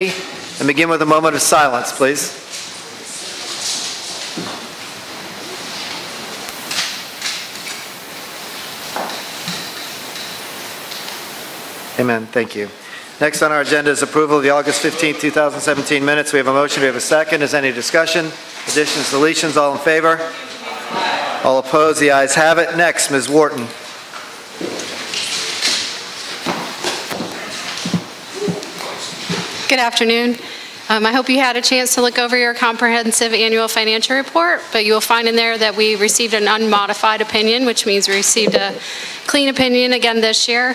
And begin with a moment of silence, please. Amen. Thank you. Next on our agenda is approval of the August 15, 2017 minutes. We have a motion. We have a second. Is any discussion? Additions, deletions? All in favor? All opposed? The ayes have it. Next, Ms. Wharton. Good afternoon. I hope you had a chance to look over your comprehensive annual financial report, but you will find in there that we received an unmodified opinion, which means we received a clean opinion again this year.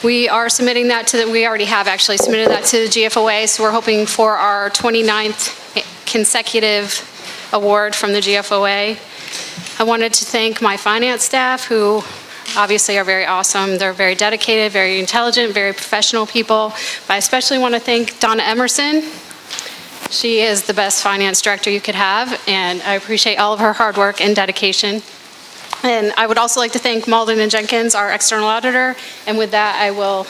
We are submitting that to we already have actually submitted that to the GFOA, so we're hoping for our 29th consecutive award from the GFOA. I wanted to thank my finance staff, who obviously are very awesome. They're very dedicated, very intelligent, very professional people. But I especially want to thank Donna Emerson. She is the best finance director you could have, and I appreciate all of her hard work and dedication. And I would also like to thank Malden & Jenkins, our external auditor. And with that, I will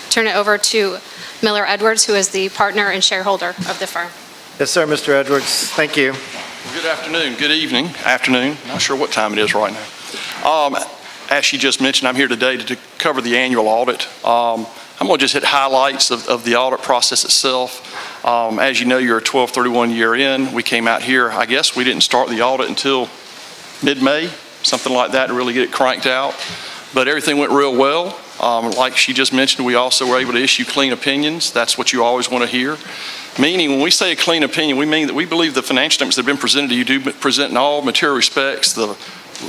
turn it over to Miller Edwards, who is the partner and shareholder of the firm. Yes, sir, Mr. Edwards. Thank you. Good afternoon, good evening, afternoon. Not sure what time it is right now. As she just mentioned, I'm here today to cover the annual audit. I'm going to just hit highlights of the audit process itself. As you know, you're a 12/31 year in. We came out here, I guess we didn't start the audit until mid-May, something like that, to really get it cranked out. But everything went real well. Like she just mentioned, we also were able to issue clean opinions. That's what you always want to hear. Meaning, when we say a clean opinion, we mean that we believe the financial statements that have been presented to you do present in all material respects the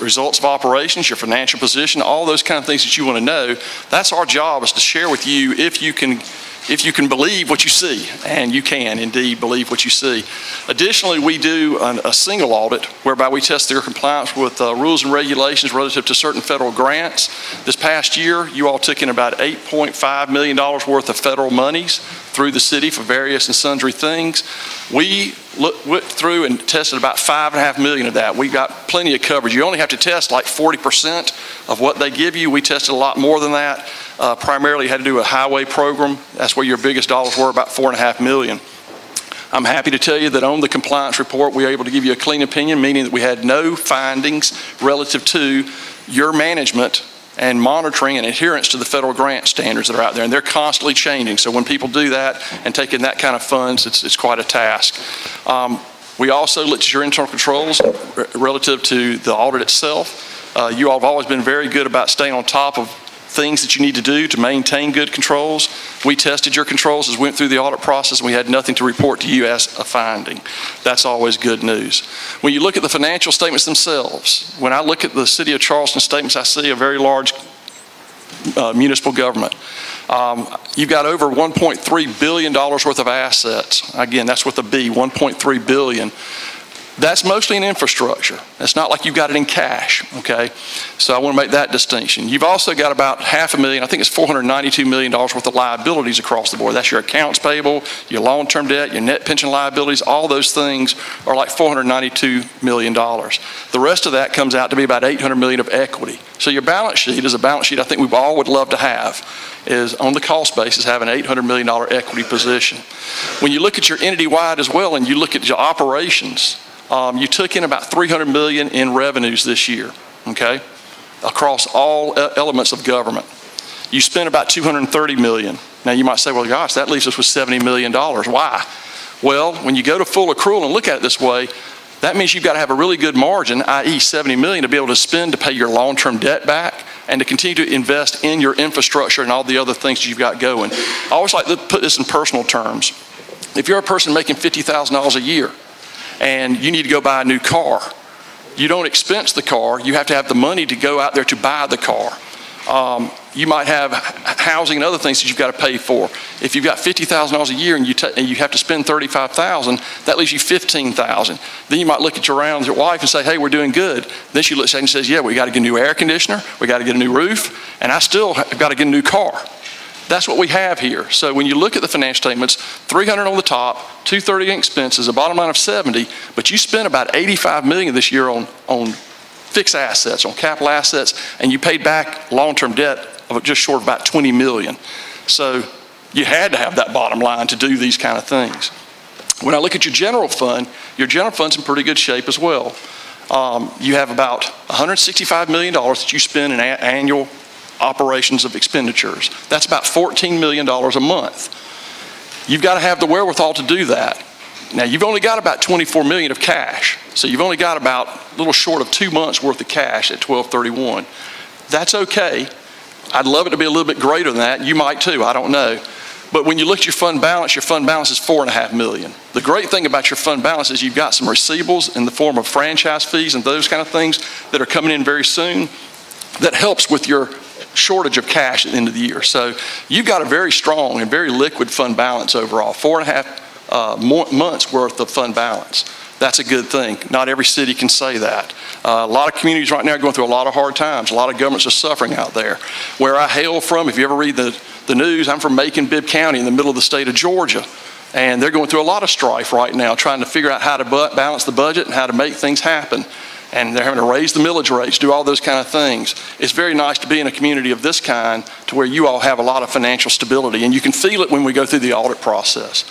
results of operations, your financial position, all those kind of things that you want to know. That's our job, is to share with you if you can believe what you see, and you can indeed believe what you see. Additionally, we do a single audit whereby we test their compliance with rules and regulations relative to certain federal grants. This past year, you all took in about $8.5 million worth of federal monies through the city for various and sundry things. We went through and tested about $5.5 million of that. We got plenty of coverage. You only have to test like 40% of what they give you. We tested a lot more than that. Primarily had to do a highway program. That's where your biggest dollars were, about $4.5 million. I'm happy to tell you that on the compliance report, we were able to give you a clean opinion, meaning that we had no findings relative to your management and monitoring and adherence to the federal grant standards that are out there. And they're constantly changing. So when people do that and take in that kind of funds, it's quite a task. We also looked at your internal controls relative to the audit itself. You all have always been very good about staying on top of things that you need to do to maintain good controls. We tested your controls as we went through the audit process, and we had nothing to report to you as a finding. That's always good news. When you look at the financial statements themselves, when I look at the city of Charleston statements, I see a very large municipal government. You've got over $1.3 billion worth of assets. Again, that's with a B, 1.3 billion. That's mostly in infrastructure. It's not like you've got it in cash, okay? So I want to make that distinction. You've also got about $500,000, I think it's $492 million worth of liabilities across the board. That's your accounts payable, your long-term debt, your net pension liabilities, all those things are like $492 million. The rest of that comes out to be about $800 million of equity. So your balance sheet is a balance sheet I think we all would love to have, is on the cost basis have an $800 million equity position. When you look at your entity-wide as well and you look at your operations, you took in about $300 million in revenues this year, okay, across all elements of government. You spent about $230 million. Now you might say, well, gosh, that leaves us with $70 million. Why? Well, when you go to full accrual and look at it this way, that means you've got to have a really good margin, i.e. $70 million, to be able to spend to pay your long-term debt back and to continue to invest in your infrastructure and all the other things that you've got going. I always like to put this in personal terms. If you're a person making $50,000 a year, and you need to go buy a new car, you don't expense the car. You have to have the money to go out there to buy the car. You might have housing and other things that you've got to pay for. If you've got $50,000 a year and you have to spend $35,000, that leaves you $15,000. Then you might look at your wife and say, hey, we're doing good. Then she looks at you and says, yeah, we got to get a new air conditioner, we got to get a new roof, and I still have got to get a new car. That's what we have here. So when you look at the financial statements, $300 on the top, $230 in expenses, a bottom line of $70, but you spent about $85 million this year on fixed assets, on capital assets, and you paid back long-term debt of just short of about $20 million. So You had to have that bottom line to do these kind of things. When I look at your general fund's in pretty good shape as well. You have about $165 million that you spend in annual operations of expenditures. That's about $14 million a month. You've got to have the wherewithal to do that. Now, you've only got about $24 million of cash, so you've only got about a little short of 2 months worth of cash at 12/31. That's okay. I'd love it to be a little bit greater than that. You might too, I don't know. But when you look at your fund balance is $4.5 million. The great thing about your fund balance is you've got some receivables in the form of franchise fees and those kind of things that are coming in very soon that helps with your shortage of cash at the end of the year. So you've got a very strong and very liquid fund balance overall, 4.5 months worth of fund balance. That's a good thing. Not every city can say that. A lot of communities right now are going through a lot of hard times. A lot of governments are suffering out there. Where I hail from, if you ever read the news, I'm from Macon-Bibb County in the middle of the state of Georgia. And they're going through a lot of strife right now, trying to figure out how to balance the budget and how to make things happen. And they're having to raise the millage rates, do all those kind of things. It's very nice to be in a community of this kind to where you all have a lot of financial stability, and you can feel it when we go through the audit process.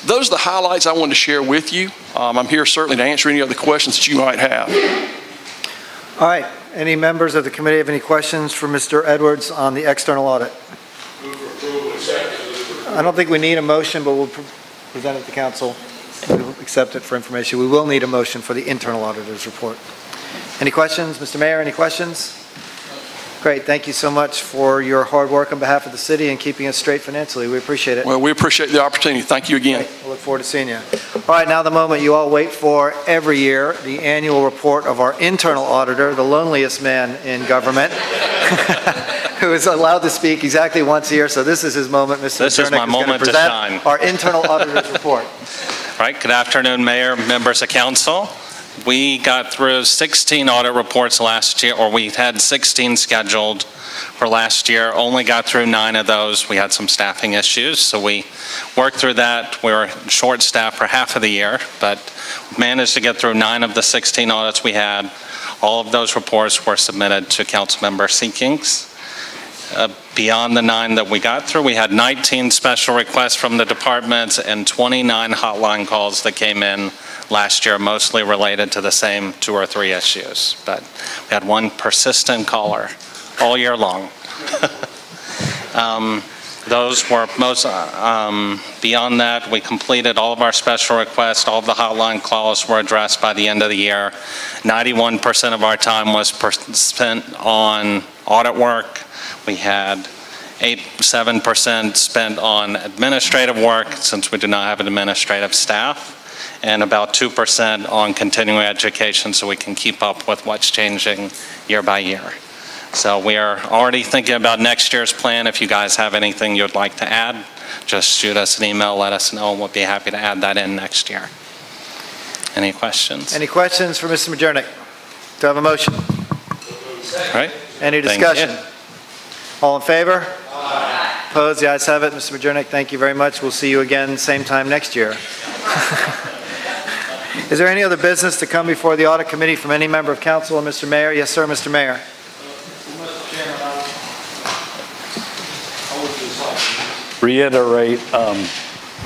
Those are the highlights I wanted to share with you. I'm here certainly to answer any other questions that you might have. All right. Any members of the committee have any questions for Mr. Edwards on the external audit? I don't think we need a motion, but we'll present it to council. We'll accept it for information. We will need a motion for the internal auditor's report. Any questions? Mr. Mayor, any questions? Great. Thank you so much for your hard work on behalf of the city and keeping us straight financially. We appreciate it. Well, we appreciate the opportunity. Thank you again. Great. We'll look forward to seeing you. All right, now the moment you all wait for every year, the annual report of our internal auditor, the loneliest man in government, who is allowed to speak exactly once a year. So this is his moment. Mr. This is my moment to shine. Our internal auditor's report. Right. Good afternoon, Mayor, members of council. We got through 16 audit reports last year, or we had 16 scheduled for last year. Only got through 9 of those. We had some staffing issues, so we worked through that. We were short-staffed for half of the year, but managed to get through 9 of the 16 audits we had. All of those reports were submitted to council member Seekings. Beyond the 9 that we got through, we had 19 special requests from the departments and 29 hotline calls that came in last year, mostly related to the same 2 or 3 issues. But we had one persistent caller all year long. Those were most, beyond that, we completed all of our special requests. All of the hotline calls were addressed by the end of the year. 91% of our time was spent on audit work. We had 7% spent on administrative work, since we do not have an administrative staff, and about 2% on continuing education, so we can keep up with what's changing year by year. So we are already thinking about next year's plan. If you guys have anything you'd like to add, just shoot us an email, let us know, and we'll be happy to add that in next year. Any questions? Any questions for Mr. Majernik? Do I have a motion? All right. Any discussion? All in favor? Aye. Opposed? The ayes have it. Mr. Majernik, thank you very much. We'll see you again same time next year. Is there any other business to come before the audit committee from any member of council or Mr. Mayor? Yes, sir, Mr. Mayor. Reiterate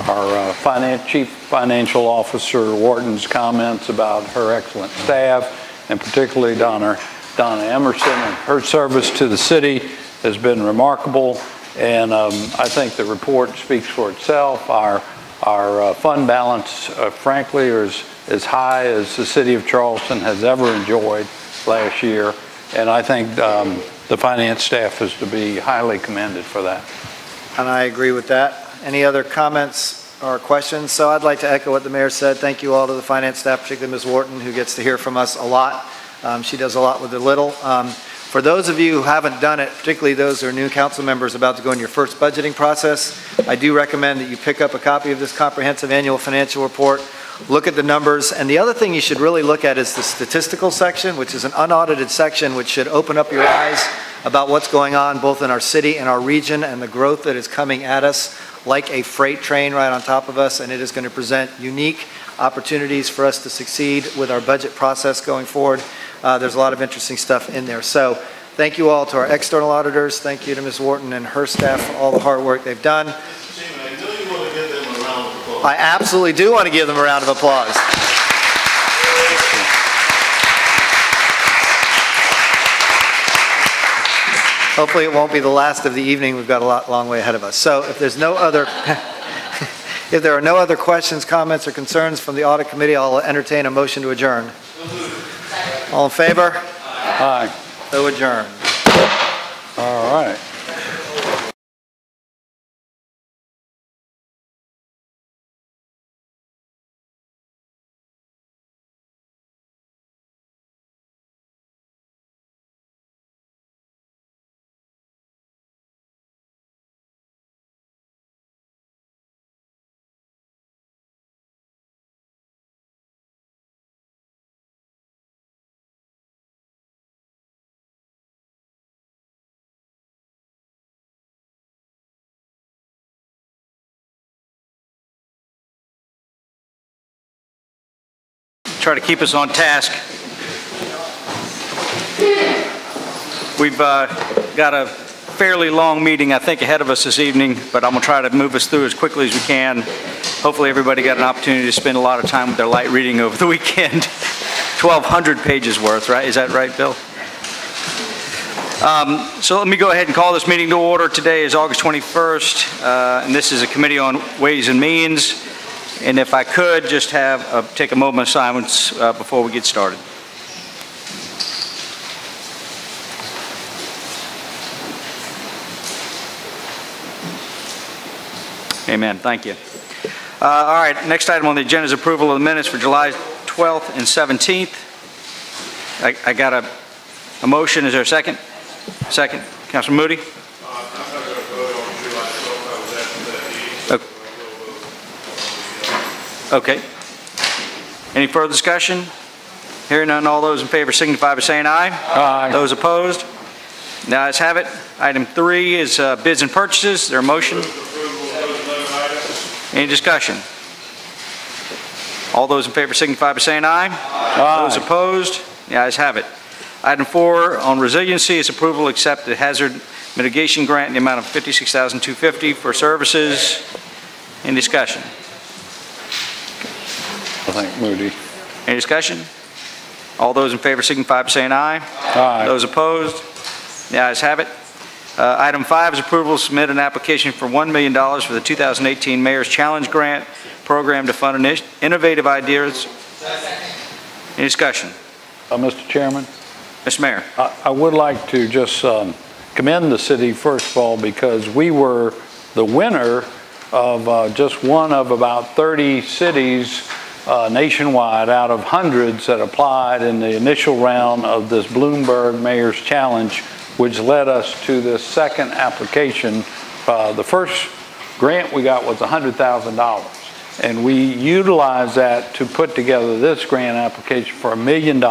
our Chief Financial Officer Wharton's comments about her excellent staff, and particularly Donna Emerson, and her service to the city has been remarkable. And I think the report speaks for itself. Our fund balance, frankly, is as high as the city of Charleston has ever enjoyed last year. And I think the finance staff is to be highly commended for that. And I agree with that. Any other comments or questions? So I'd like to echo what the mayor said. Thank you all to the finance staff, particularly Ms. Wharton, who gets to hear from us a lot. She does a lot with the little. For those of you who haven't done it, particularly those who are new council members about to go in your first budgeting process, I do recommend that you pick up a copy of this comprehensive annual financial report, look at the numbers, and the other thing you should really look at is the statistical section, which is an unaudited section which should open up your eyes about what's going on both in our city and our region and the growth that is coming at us like a freight train right on top of us, and it is going to present unique opportunities for us to succeed with our budget process going forward. There's a lot of interesting stuff in there. So thank you all to our external auditors. Thank you to Ms. Wharton and her staff for all the hard work they've done. I absolutely do want to give them a round of applause. Hopefully it won't be the last of the evening. We've got a long way ahead of us. So if there's no other, if there are no other questions, comments, or concerns from the Audit Committee, I'll entertain a motion to adjourn. All in favor? Aye. So adjourned. All right. Try to keep us on task. We've got a fairly long meeting, I think, ahead of us this evening, but I'm going to try to move us through as quickly as we can. Hopefully everybody got an opportunity to spend a lot of time with their light reading over the weekend. 1,200 pages worth, right? Is that right, Bill? So let me go ahead and call this meeting to order. Today is August 21st, and this is a Committee on Ways and Means. And if I could just take a moment of silence before we get started. Amen. Thank you. All right. Next item on the agenda is approval of the minutes for July 12th and 17th. I got a motion. Is there a second? Second. Councilman Moody? Okay. Any further discussion? Hearing none, all those in favor signify by saying aye. Aye. Those opposed? The ayes have it. Item 3 is bids and purchases. Is there a motion? Any discussion? All those in favor signify by saying aye. Aye. Those opposed? The ayes have it. Item 4 on resiliency is approval to accept the hazard mitigation grant in the amount of $56,250 for services. Any discussion? I think Moody. Any discussion? All those in favor signify by saying aye. Aye. Those opposed? The ayes have it. Item 5 is approval to submit an application for $1 million for the 2018 Mayor's Challenge Grant Program to fund innovative ideas. Any discussion? Mr. Chairman? Mr. Mayor. I would like to just commend the city, first of all, because we were the winner of just one of about 30 cities nationwide out of hundreds that applied in the initial round of this Bloomberg Mayor's Challenge, which led us to this second application. The first grant we got was $100,000. And we utilized that to put together this grant application for $1 million.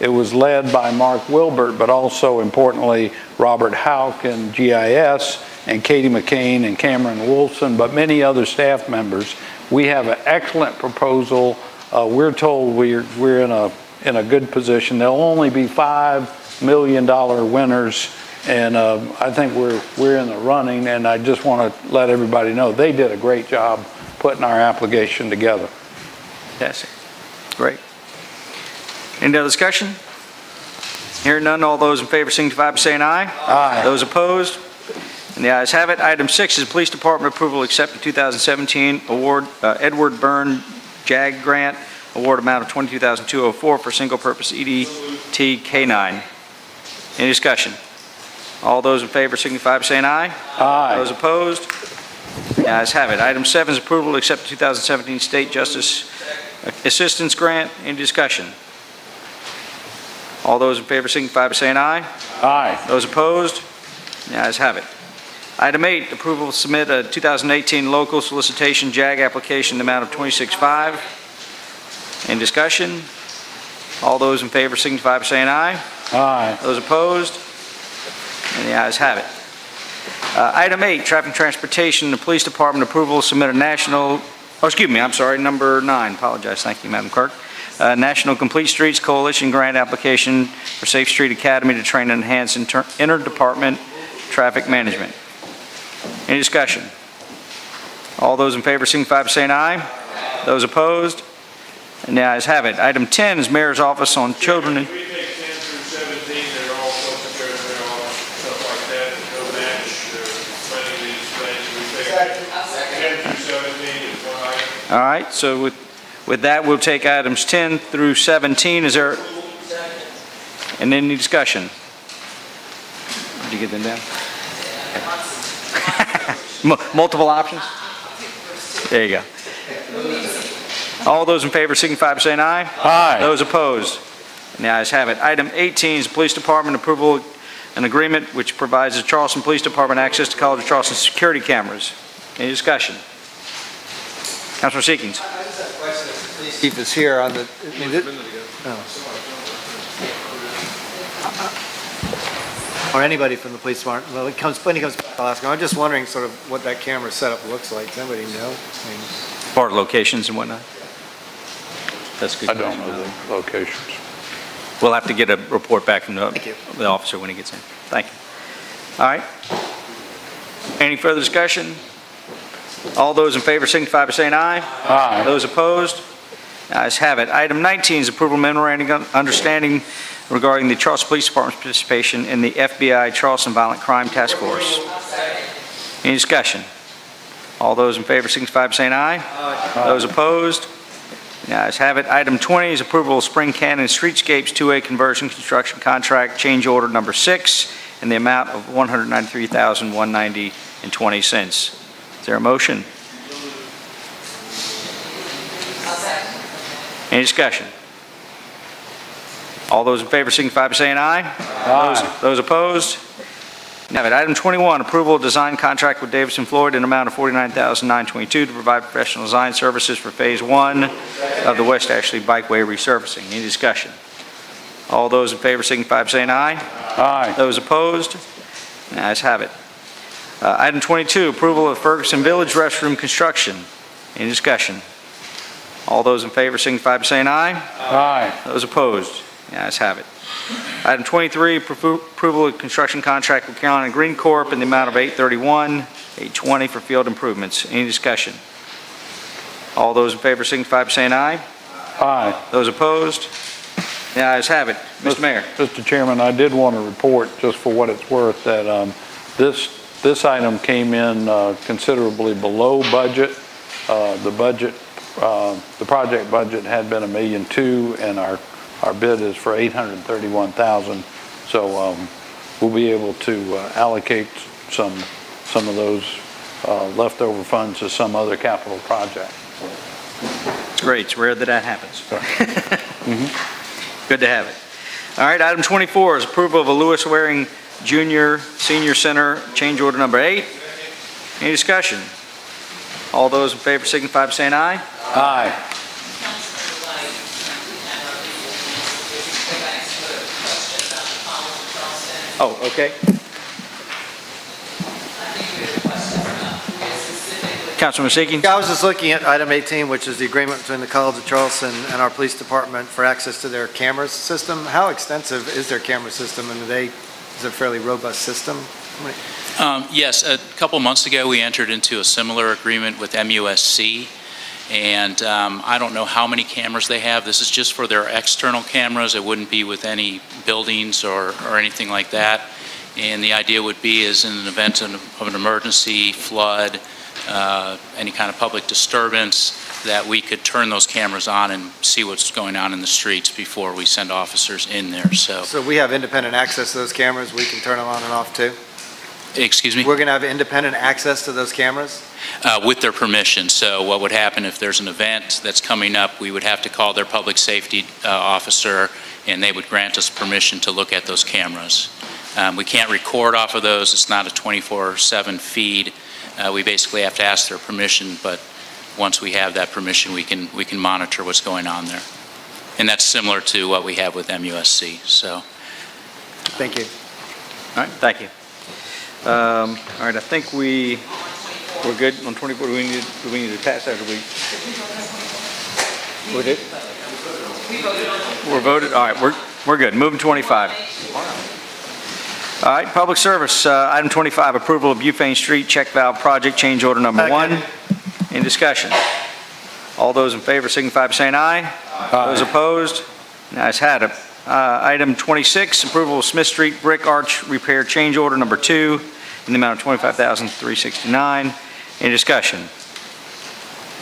It was led by Mark Wilbert, but also importantly, Robert Hauk and GIS, and Katie McCain and Cameron Wilson, but many other staff members. We have an excellent proposal. We're told we're in a good position. There'll only be $5 million winners, and I think we're in the running. And I just want to let everybody know they did a great job putting our application together. Yes. Great. Any other discussion? Hearing none, all those in favor signify by saying aye. Aye. Those opposed? And the ayes have it. Item 6 is Police Department approval to accept the 2017 award, Edward Byrne JAG Grant, award amount of $22,204 for single-purpose EDT K9. Any discussion? All those in favor signify by saying aye. Aye. Those opposed? The ayes have it. Item 7 is approval to accept the 2017 State Justice Assistance Grant. Any discussion? All those in favor signify by saying aye. Aye. Those opposed? The ayes have it. Item 8, approval to submit a 2018 local solicitation JAG application in the amount of $26,500. Any discussion? All those in favor signify by saying aye. Aye. Those opposed? And the ayes have it. Item 8, Traffic and Transportation, the Police Department approval to submit a national, number 9, apologize, thank you, Madam Clerk. National Complete Streets Coalition grant application for Safe Street Academy to train and enhance interdepartment traffic management. Any discussion? All those in favor signify by saying aye. Those opposed? And the ayes have it. Item 10 is Mayor's Office on Children. We take 10 through 17, they're all taken care of, they're all stuff like that, no match, many of these things. We take 10 through 17 is one item. All right, so with that, we'll take items 10 through 17. Is there, and any discussion? Did you get them down? Multiple options? There you go. All those in favor signify by saying aye. Aye. Those opposed? And the ayes have it. Item 18 is Police Department approval an agreement which provides the Charleston Police Department access to College of Charleston security cameras. Any discussion? Councilor Seekings. I just have a question. If the police chief is here on the, or anybody from the police department, well, when he comes back, I'll ask him. I'm just wondering sort of what that camera setup looks like. Does anybody know? I mean, Part of locations and whatnot. That's good. I don't know the locations. We'll have to get a report back from Thank you. the officer when he gets in. Thank you. All right. Any further discussion? All those in favor signify by saying aye. Aye. Those opposed? Ayes have it. Item 19 is approval of memorandum of understanding regarding the Charleston Police Department's participation in the FBI Charleston Violent Crime Task Force. Any discussion? All those in favor signify by saying aye. Aye. Those opposed? The ayes have it. Item 20 is approval of Spring Canyon Streetscapes 2A conversion construction contract change order number 6 in the amount of $193,190.20. Is there a motion? Any discussion? All those in favor signify by saying aye. Aye. Those opposed? Have it. Item 21, approval of design contract with Davidson Floyd in an amount of $49,922 to provide professional design services for Phase 1 of the West Ashley Bikeway resurfacing. Any discussion? All those in favor signify by saying aye. Aye. Those opposed? The ayes have it. Item 22, approval of Ferguson Village restroom construction. Any discussion? All those in favor signify by saying aye. Aye. Those opposed? The ayes have it. Item 23, approval of construction contract with Carolina Green Corp. in the amount of $831,820 for field improvements. Any discussion? All those in favor signify by saying aye. Aye. Those opposed? The ayes have it. Mr. Mayor. Mr. Chairman, I did want to report, just for what it's worth, that this item came in considerably below budget. The project budget had been $1.2 million, and our bid is for $831,000. So we'll be able to allocate some of those leftover funds to some other capital project. It's great. It's rare that that happens. Good to have it. All right, item 24 is approval of a Lewis Waring Jr. Senior Center change order number 8. Any discussion? All those in favor signify by saying aye. Aye. Oh, okay. Councilman Seeking? Yeah, I was just looking at item 18, which is the agreement between the College of Charleston and our police department for access to their camera system. How extensive is their camera system, and is it a fairly robust system? Yes, a couple months ago, we entered into a similar agreement with MUSC, and I don't know how many cameras they have. This is just for their external cameras. It wouldn't be with any buildings or anything like that. And the idea would be is in an event of an emergency, flood, any kind of public disturbance, that we could turn those cameras on and see what's going on in the streets before we send officers in there. So we have independent access to those cameras. We can turn them on and off too? Excuse me? We're going to have independent access to those cameras? With their permission. So what would happen if there's an event that's coming up, we would have to call their public safety officer, and they would grant us permission to look at those cameras. We can't record off of those. It's not a 24/7 feed. We basically have to ask their permission, but once we have that permission, we can monitor what's going on there. And that's similar to what we have with MUSC. So. Thank you. All right, thank you. All right, I think we're good on 24. Do we need to pass that, or do we? We did? We're voted. All right, we're good. Moving 25. All right, public service, item 25, approval of Bufane Street check valve project change order number 1. Any discussion? All those in favor signify by saying aye. Those opposed? The ayes have it. Item 26, approval of Smith Street Brick Arch Repair Change Order Number 2 in the amount of $25,369. Any discussion?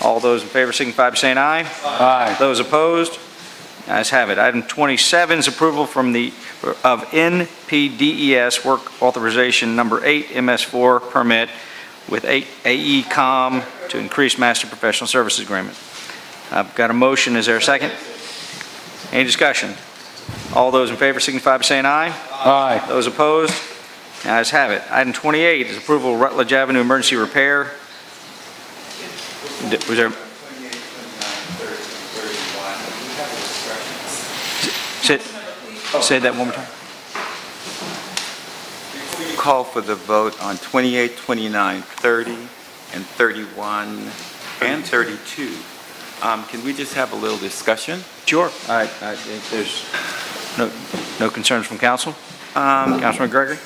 All those in favor signify by saying aye. Aye. Those opposed? The ayes have it. Item 27 is approval of NPDES Work Authorization Number 8 MS4 permit with AECom to increase Master Professional Services Agreement. I've got a motion. Is there a second? Any discussion? All those in favor signify by saying aye. Aye. Those opposed? The ayes have it. Item 28 is approval of Rutledge Avenue emergency repair. Was there? Say that one more time. Call for the vote on 28, 29, 30, and 31, and 32. Can we just have a little discussion? Sure. If there's no concerns from council. Councilman Gregory?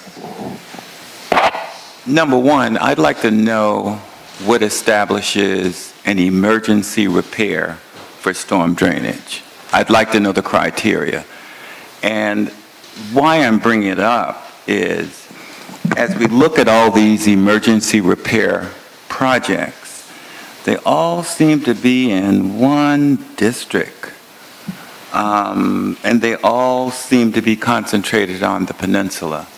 Number one, I'd like to know what establishes an emergency repair for storm drainage. I'd like to know the criteria. And why I'm bringing it up is, as we look at all these emergency repair projects, they all seem to be in one district. And they all seem to be concentrated on the peninsula.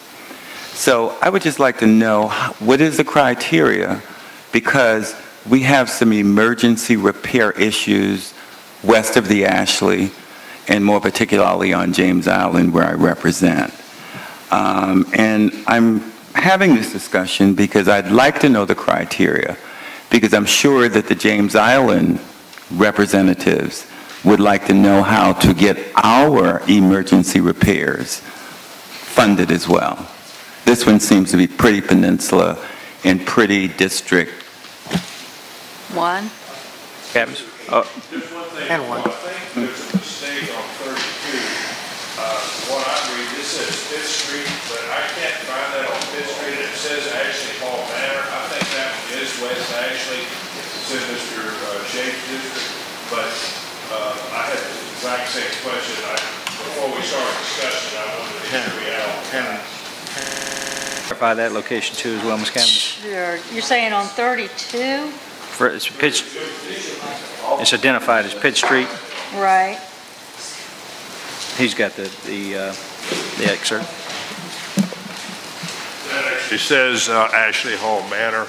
So I would just like to know, what is the criteria? Because we have some emergency repair issues west of the Ashley, and more particularly on James Island, where I represent. And I'm having this discussion because I'd like to know the criteria, because I'm sure that the James Island representatives would like to know how to get our emergency repairs funded as well. This one seems to be pretty peninsula and pretty district. One. Cabins? There's one thing. And one. I think there's a mistake on 32. What I read, this says Fifth Street, but I can't find that on Fifth Street. It says Ashley Hall Manor. I think that one is West Ashley. It's in Mr. Shade's district. But I had the exact same question. Before we started discussion, I wanted to hear you out. Verify that location too as well, Ms. Cameron. Sure. You're saying on 32? It's identified as Pitt Street. Right. He's got the excerpt. It says Ashley Hall Manor,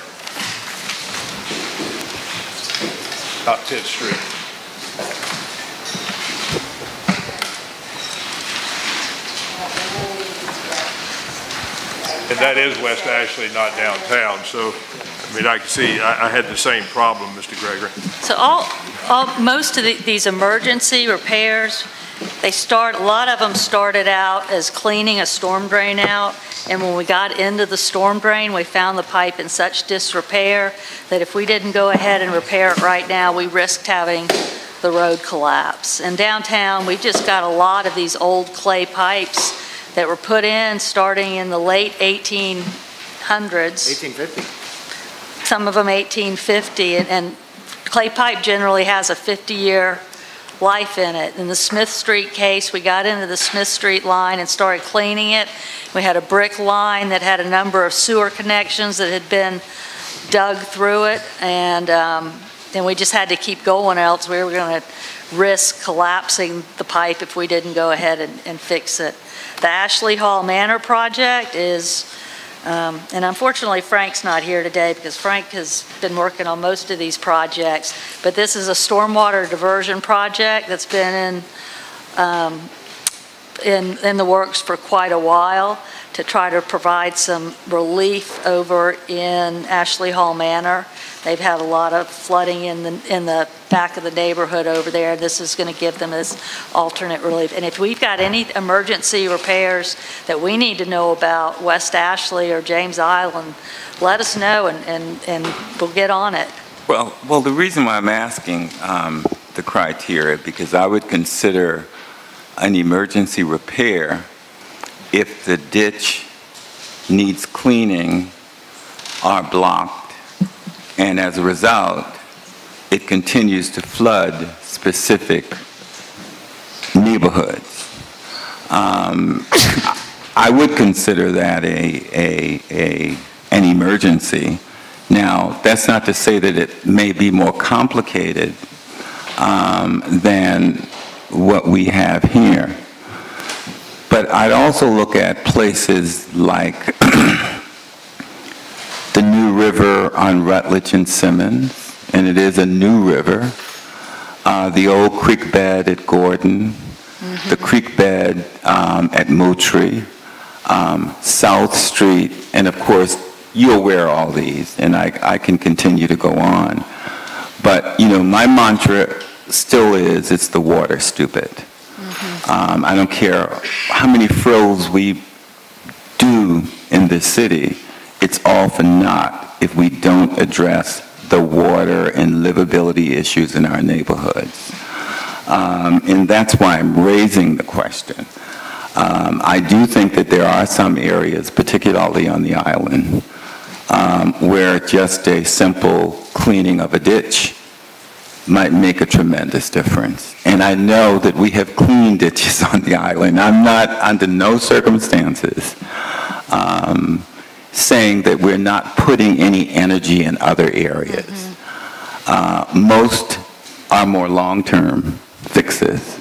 not 10th Street. And that is West Ashley, not downtown. So, I mean, I can see, I had the same problem, Mr. Gregory. So most of these emergency repairs, a lot of them started out as cleaning a storm drain out, and when we got into the storm drain, we found the pipe in such disrepair that if we didn't go ahead and repair it right now, we risked having the road collapse. And downtown, we've just got a lot of these old clay pipes that were put in starting in the late 1800s. 1850. Some of them 1850, and clay pipe generally has a 50-year life in it. In the Smith Street case, we got into the Smith Street line and started cleaning it. We had a brick line that had a number of sewer connections that had been dug through it, and then we just had to keep going, else we were going to risk collapsing the pipe if we didn't go ahead and fix it. The Ashley Hall Manor project is, and unfortunately Frank's not here today because Frank has been working on most of these projects, but this is a stormwater diversion project that's been in the works for quite a while to try to provide some relief over in Ashley Hall Manor. They've had a lot of flooding in the back of the neighborhood over there. This is going to give them this alternate relief. And if we've got any emergency repairs that we need to know about West Ashley or James Island, let us know and we'll get on it. Well, the reason why I'm asking the criteria, because I would consider an emergency repair if the ditch needs cleaning or blocked, and as a result, it continues to flood specific neighborhoods. I would consider that an emergency. Now, that's not to say that it may be more complicated than what we have here. But I'd also look at places like the new river on Rutledge and Simmons, and it is a new river. The old creek bed at Gordon, the creek bed at Moultrie, South Street, and of course, you're aware of all these, and I can continue to go on. But, you know, my mantra still is, it's the water, stupid. I don't care how many frills we do in this city, it's all for naught if we don't address the water and livability issues in our neighborhoods. And that's why I'm raising the question. I do think that there are some areas, particularly on the island, where just a simple cleaning of a ditch might make a tremendous difference. And I know that we have clean ditches on the island. I'm not, under no circumstances, saying that we're not putting any energy in other areas. Most are more long-term fixes,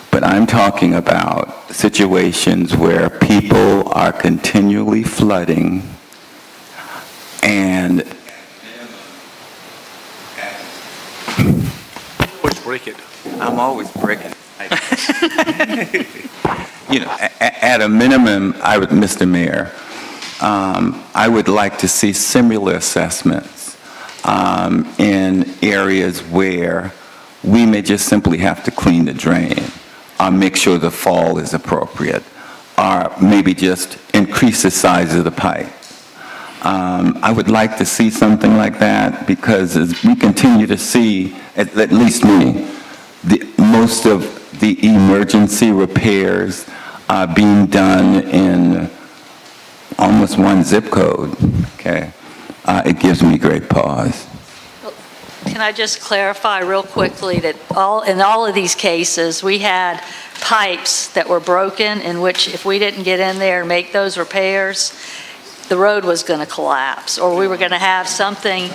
but I'm talking about situations where people are continually flooding and Always break it. I'm always breaking. You know, at a minimum, Mr. Mayor, I would like to see similar assessments in areas where we may just simply have to clean the drain, or make sure the fall is appropriate, or maybe just increase the size of the pipe. I would like to see something like that, because as we continue to see, at least me, most of the emergency repairs are being done in almost one zip code, okay? It gives me great pause. Can I just clarify real quickly that in all of these cases, we had pipes that were broken, in which if we didn't get in there and make those repairs, the road was going to collapse, or we were going to have something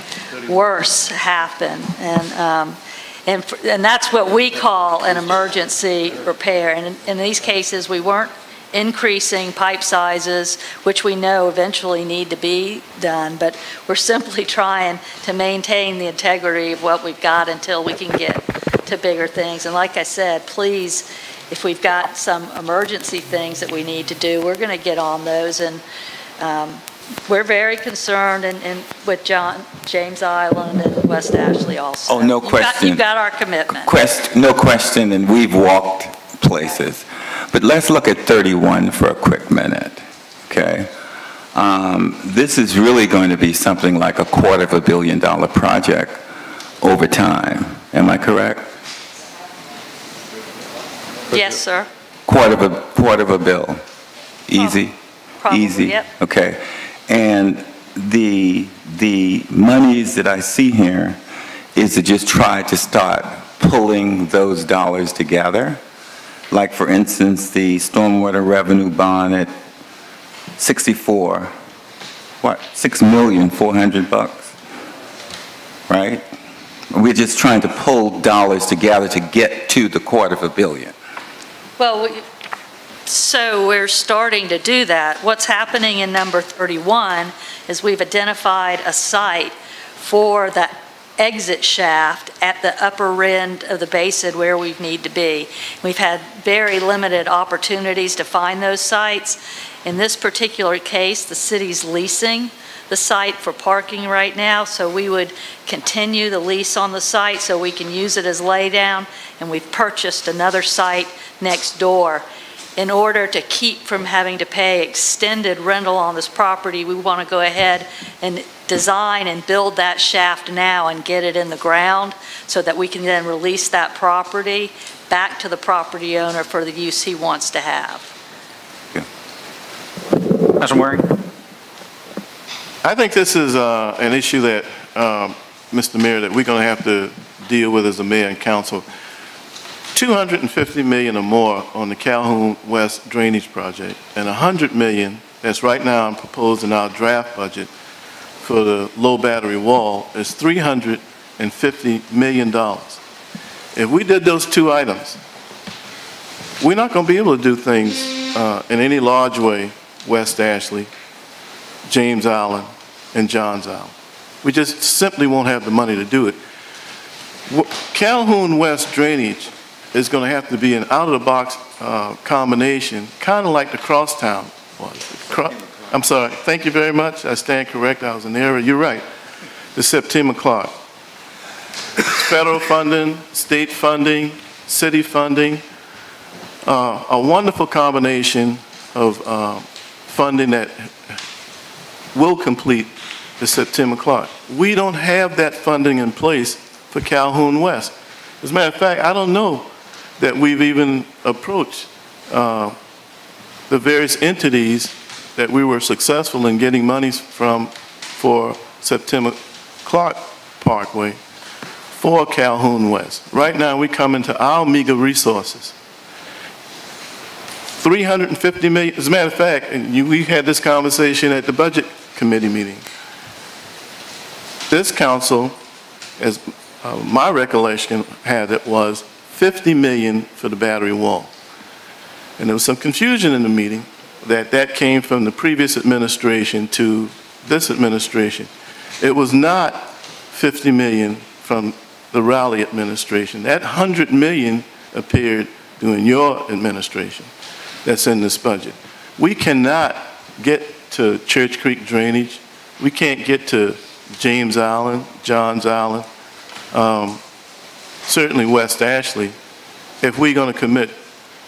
worse happen. And that's what we call an emergency repair. And in these cases, we weren't increasing pipe sizes, which we know eventually need to be done, but we're simply trying to maintain the integrity of what we've got until we can get to bigger things. And like I said, please, if we've got some emergency things that we need to do, we're going to get on those. And we're very concerned with James Island and West Ashley also. Oh, no question. You've got our commitment. No question, and we've walked places. But let's look at 31 for a quick minute, okay? This is really going to be something like a $250 million project over time. Am I correct? Yes, sir. Quarter of a bill. Easy? Probably, Easy? yep. Okay. And the monies that I see here is to just try to start pulling those dollars together. Like, for instance, the stormwater revenue bond at 64, what, $6,400,000, right? We're just trying to pull dollars together to get to the $250 million. Well, so we're starting to do that. What's happening in number 31 is we've identified a site for the exit shaft at the upper end of the basin where we need to be. We've had very limited opportunities to find those sites. In this particular case, the city's leasing the site for parking right now, so we would continue the lease on the site so we can use it as laydown, and we've purchased another site next door. In order to keep from having to pay extended rental on this property, we want to go ahead and design and build that shaft now and get it in the ground so that we can then release that property back to the property owner for the use he wants to have. Councilman Waring? I think this is an issue that, Mr. Mayor, that we're going to have to deal with as a mayor and council. $250 million or more on the Calhoun West drainage project, and $100 million that's right now proposed in our draft budget for the low battery wall is $350 million. If we did those two items, we're not going to be able to do things in any large way, West Ashley, James Island, and Johns Island. We just simply won't have the money to do it. Calhoun West drainage is going to have to be an out-of-the-box combination, kind of like the Crosstown was. I'm sorry, thank you very much. I stand correct, I was in error. You're right, the September Clark. Federal funding, state funding, city funding, a wonderful combination of funding that will complete the September Clark. We don't have that funding in place for Calhoun West. As a matter of fact, I don't know that we've even approached the various entities that we were successful in getting monies from for September Clark Parkway for Calhoun West. Right now, we come into our meager resources. $350 million, as a matter of fact, and we had this conversation at the Budget Committee meeting. This council, as my recollection had it, was $50 million for the battery wall. And there was some confusion in the meeting that came from the previous administration to this administration. It was not $50 million from the Raleigh administration. That $100 million appeared during your administration. That's in this budget. We cannot get to Church Creek drainage. We can't get to James Island, Johns Island, certainly West Ashley, if we're going to commit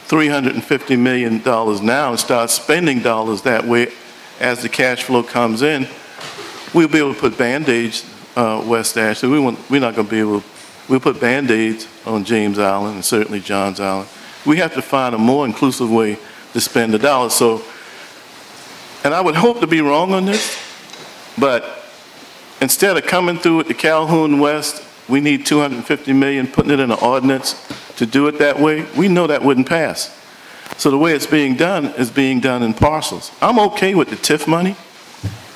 $350 million now and start spending dollars that way as the cash flow comes in. We'll be able to put Band-Aids West Ashley. We're not going to be able to. We'll put Band-Aids on James Island and certainly Johns Island. We have to find a more inclusive way to spend the dollars. So, and I would hope to be wrong on this, but instead of coming through with the Calhoun West, we need $250 million, putting it in an ordinance to do it that way. We know that wouldn't pass. So the way it's being done is being done in parcels. I'm okay with the TIF money,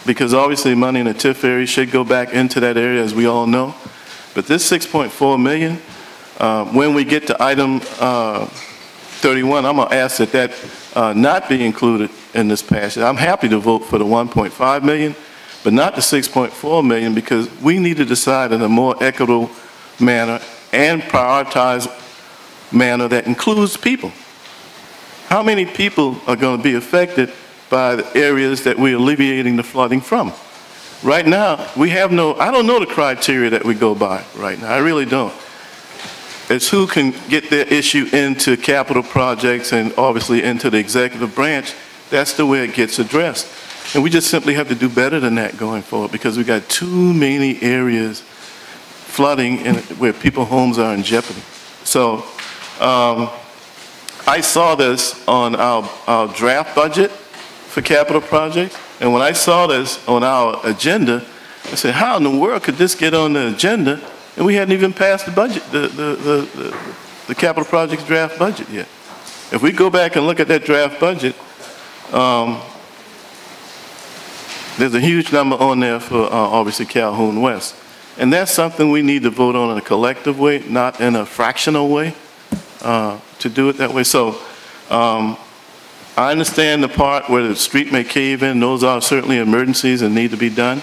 because obviously money in the TIF area should go back into that area, as we all know. But this $6.4 million, when we get to item 31, I'm gonna ask that not be included in this passage. I'm happy to vote for the 1.5 million, but not the 6.4 million, because we need to decide in a more equitable manner and prioritize manner that includes people. How many people are going to be affected by the areas that we're alleviating the flooding from? Right now, we have no, I don't know the criteria that we go by right now. I really don't. It's who can get their issue into capital projects and obviously into the executive branch. That's the way it gets addressed. And we just simply have to do better than that going forward, because we've got too many areas flooding and where people's homes are in jeopardy. So I saw this on our draft budget for capital projects. And when I saw this on our agenda, I said, how in the world could this get on the agenda? And we hadn't even passed the budget, the capital projects draft budget yet. If we go back and look at that draft budget, there's a huge number on there for obviously Calhoun West. And that's something we need to vote on in a collective way, not in a fractional way, to do it that way. So I understand the part where the street may cave in. Those are certainly emergencies and need to be done.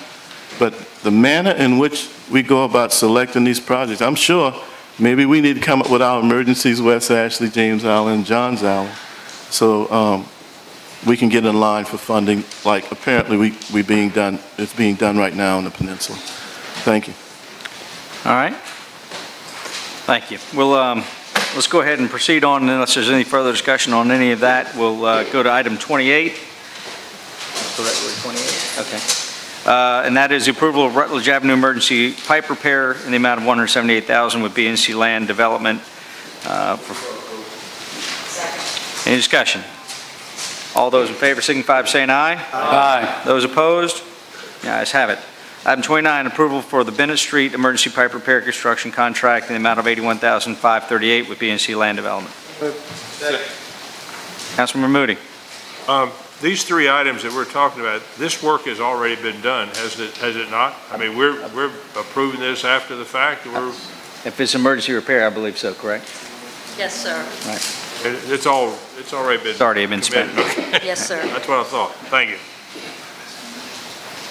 But the manner in which we go about selecting these projects, I'm sure maybe we need to come up with our emergencies, West Ashley, James Island, Johns Island, so we can get in line for funding like apparently it's being done right now in the peninsula. Thank you. All right. Thank you. We'll, let's go ahead and proceed on, unless there's any further discussion on any of that. We'll go to item 28. Correct, 28? Okay. And that is the approval of Rutledge Avenue emergency pipe repair in the amount of $178,000 with BNC Land Development. Any discussion? All those in favor signify by saying aye. Aye. Those opposed? The ayes have it. Item 29, approval for the Bennett Street Emergency Pipe Repair Construction Contract in the amount of $81,538 with BNC Land Development. Councilmember Moody. These three items that we're talking about, this work has already been done, has it not? I mean, we're approving this after the fact, or If it's emergency repair, I believe so, correct? Yes, sir. Right. it's already been. It's already been spent. committed. Yes, sir. That's what I thought. Thank you.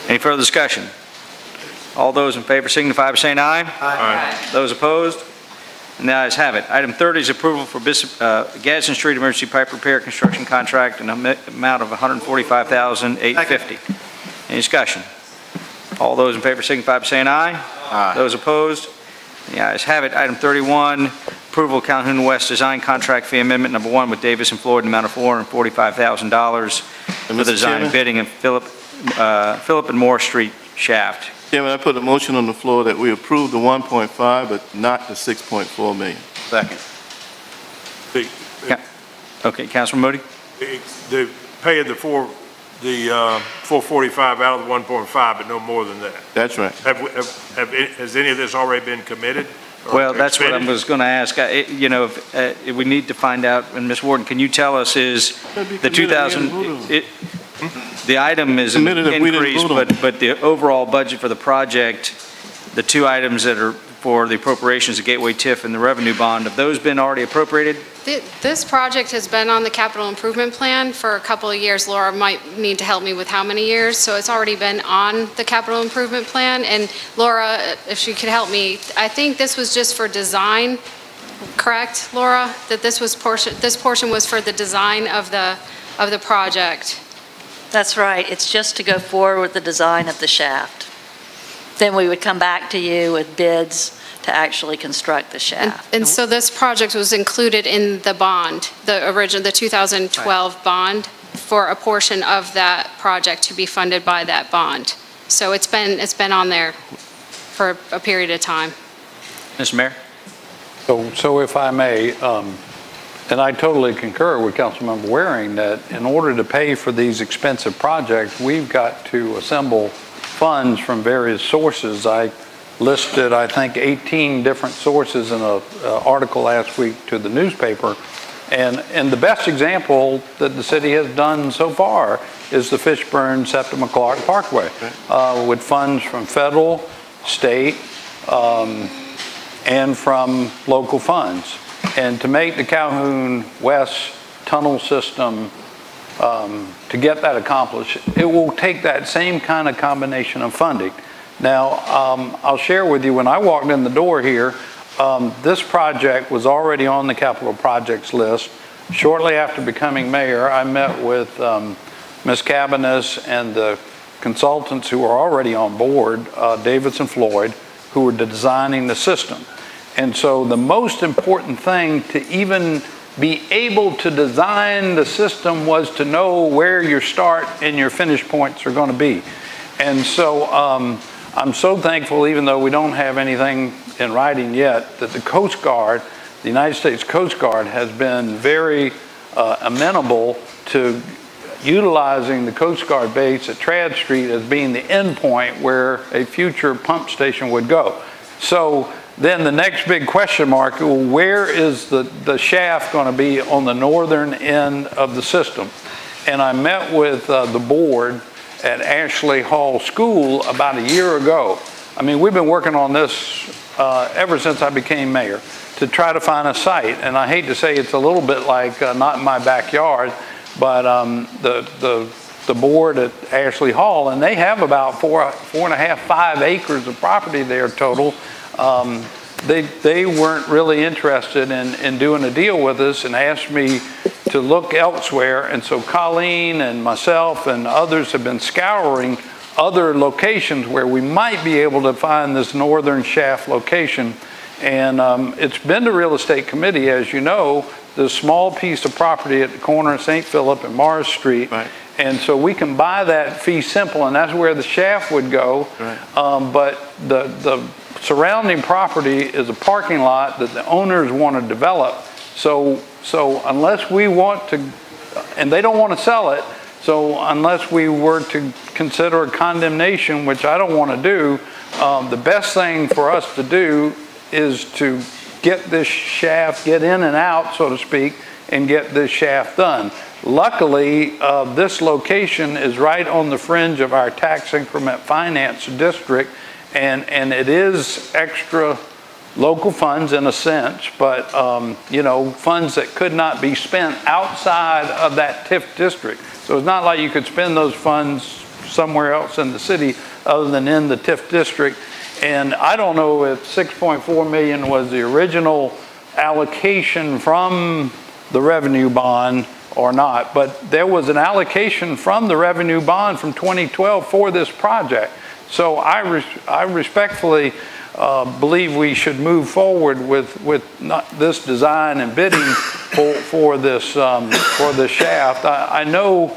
Any further discussion? All those in favor signify by saying aye. Aye. Those opposed? And the ayes have it. Item 30 is approval for Gadsden Street Emergency Pipe Repair Construction Contract in an amount of $145,850. Any discussion? All those in favor signify by saying aye. Aye. Those opposed? The ayes have it. Item 31, approval of Calhoun West Design Contract Fee Amendment Number 1 with Davis and Floyd in the amount of $445,000 for the design and bidding of Philip and Moore Street shaft. Chairman, I put a motion on the floor that we approve the 1.5, but not the 6.4 million. Second. Okay, Councilman Moody? The paying the 445 out of the 1.5, but no more than that. That's right. Has any of this already been committed? Well, that's what I was going to ask. If we need to find out, and Ms. Warden, can you tell us is the 2,000, the item is an increase, but the overall budget for the project, the two items that are for the appropriations, the Gateway TIF and the revenue bond, have those been already appropriated? This project has been on the capital improvement plan for a couple of years. Laura might need to help me with how many years. So it's already been on the capital improvement plan. And Laura, if she could help me, I think this was just for design, correct, Laura? That this portion was for the design of the project. That's right. It's just to go forward with the design of the shaft. Then we would come back to you with bids to actually construct the shaft. And so this project was included in the bond, the 2012 bond, for a portion of that project to be funded by that bond. So it's been on there for a period of time. Mr. Mayor? So if I may, and I totally concur with Councilmember Waring that in order to pay for these expensive projects, we've got to assemble funds from various sources. I listed, I think, 18 different sources in an article last week to the newspaper. And the best example that the city has done so far is the Fishburne-Septima Clark Parkway, with funds from federal, state, and from local funds. And to make the Calhoun West tunnel system, to get that accomplished, it will take that same kind of combination of funding. Now, I'll share with you, when I walked in the door here, this project was already on the capital projects list. Shortly after becoming mayor, I met with Ms. Cabanis and the consultants who are already on board, Davis and Floyd, who were designing the system. And so the most important thing to even be able to design the system was to know where your start and your finish points are going to be. And so I'm so thankful, even though we don't have anything in writing yet, that the Coast Guard, the United States Coast Guard, has been very amenable to utilizing the Coast Guard base at Trad Street as being the end point where a future pump station would go. So then the next big question mark, where is the shaft going to be on the northern end of the system? And I met with the board at Ashley Hall School about a year ago. I mean, we've been working on this ever since I became mayor to try to find a site. And I hate to say it's a little bit like not in my backyard, but the board at Ashley Hall, and they have about 4.5, 5 acres of property there total. They weren't really interested in doing a deal with us and asked me to look elsewhere. And so Colleen and myself and others have been scouring other locations where we might be able to find this northern shaft location. And it's been to Real Estate Committee, as you know, this small piece of property at the corner of St. Philip and Mars Street. Right. And so we can buy that fee simple, and that's where the shaft would go. Right. But the surrounding property is a parking lot that the owners want to develop. So unless we want to, and they don't want to sell it, So unless we were to consider a condemnation, which I don't want to do, the best thing for us to do is to get this shaft, get in and out, so to speak, and get this shaft done. Luckily, this location is right on the fringe of our tax increment finance district, and it is extra local funds in a sense, but you know, funds that could not be spent outside of that TIF district. So it's not like you could spend those funds somewhere else in the city other than in the TIF district. And I don't know if 6.4 million was the original allocation from the revenue bond or not, but there was an allocation from the revenue bond from 2012 for this project. So I respectfully believe we should move forward with this design and bidding for this shaft. I know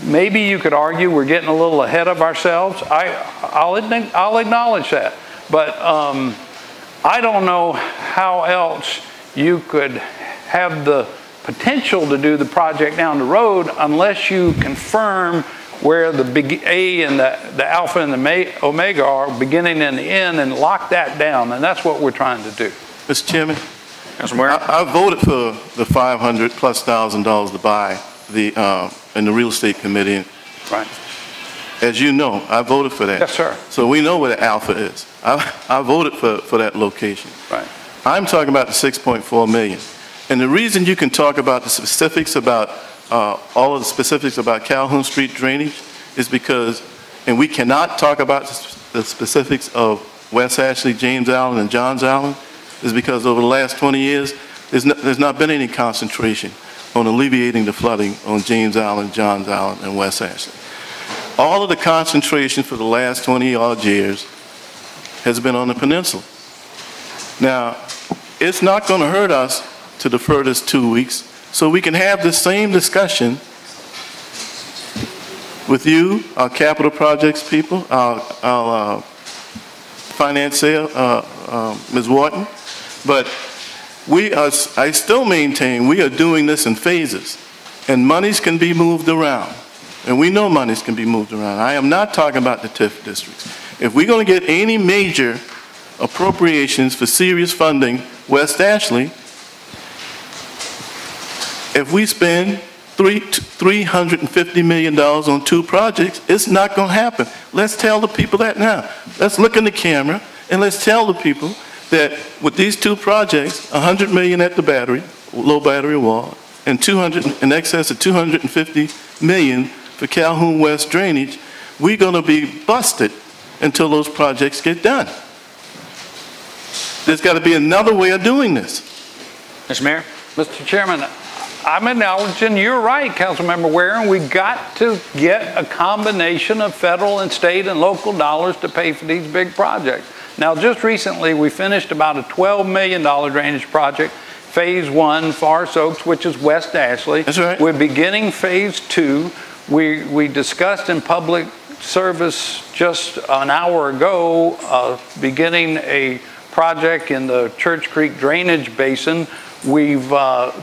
maybe you could argue we're getting a little ahead of ourselves. I'll acknowledge that, but I don't know how else you could have the potential to do the project down the road unless you confirm where the big A and the alpha and the omega are, beginning and the end, and lock that down. And that's what we're trying to do. Mr. Chairman, I voted for the $500,000+ to buy in the real estate committee. Right. As you know, I voted for that. Yes, sir. So we know where the alpha is. I voted for that location. Right. I'm talking about the 6.4 million. And the reason you can talk about the specifics about all of the specifics about Calhoun Street drainage is because, and we cannot talk about the specifics of West Ashley, James Allen, and Johns Allen, is because over the last 20 years, there's not been any concentration on alleviating the flooding on James Allen, Johns Allen, and West Ashley. All of the concentration for the last 20-odd years has been on the peninsula. Now, it's not going to hurt us to defer this 2 weeks, so we can have the same discussion with you, our capital projects people, our financier, Ms. Wharton. But I still maintain we are doing this in phases, and monies can be moved around. And we know monies can be moved around. I am not talking about the TIF districts. If we're going to get any major appropriations for serious funding, West Ashley, if we spend $350 million on 2 projects, it's not going to happen. Let's tell the people that now. Let's look in the camera and let's tell the people that with these 2 projects, $100 million at the battery, low battery wall, and in excess of $250 million for Calhoun West drainage, we're going to be busted until those projects get done. There's got to be another way of doing this. Mr. Mayor? Mr. Chairman, I'm acknowledging you're right, Councilmember Waring. We got to get a combination of federal and state and local dollars to pay for these big projects. Now, just recently, we finished about a $12 million drainage project, Phase 1, Forest Oaks, which is West Ashley. That's right. We're beginning Phase 2. We discussed in public service just an hour ago, beginning a project in the Church Creek Drainage Basin. We've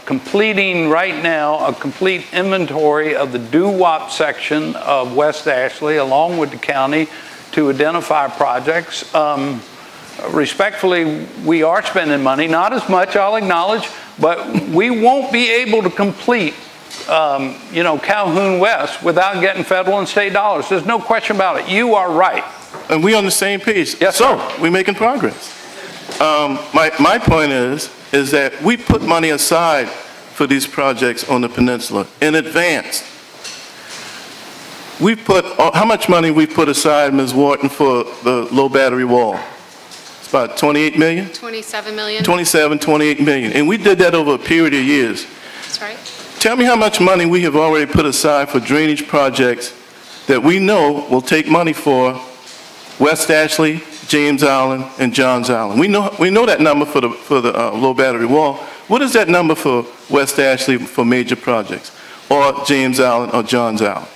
completing right now a complete inventory of the doo-wop section of West Ashley along with the county to identify projects. Respectfully, we are spending money, not as much, I'll acknowledge, but we won't be able to complete Calhoun West without getting federal and state dollars. There's no question about it. You are right. And we're on the same page. Yes, so sir. We're making progress. My point is that we put money aside for these projects on the peninsula in advance. We put, how much money we put aside, Ms. Wharton, for the low battery wall? It's about 28 million? 27 million. 27, 28 million. And we did that over a period of years. That's right. Tell me how much money we have already put aside for drainage projects that we know will take money for West Ashley, James Allen, and Johns Allen. We know that number for the low battery wall. What is that number for West Ashley for major projects, or James Allen or Johns Allen?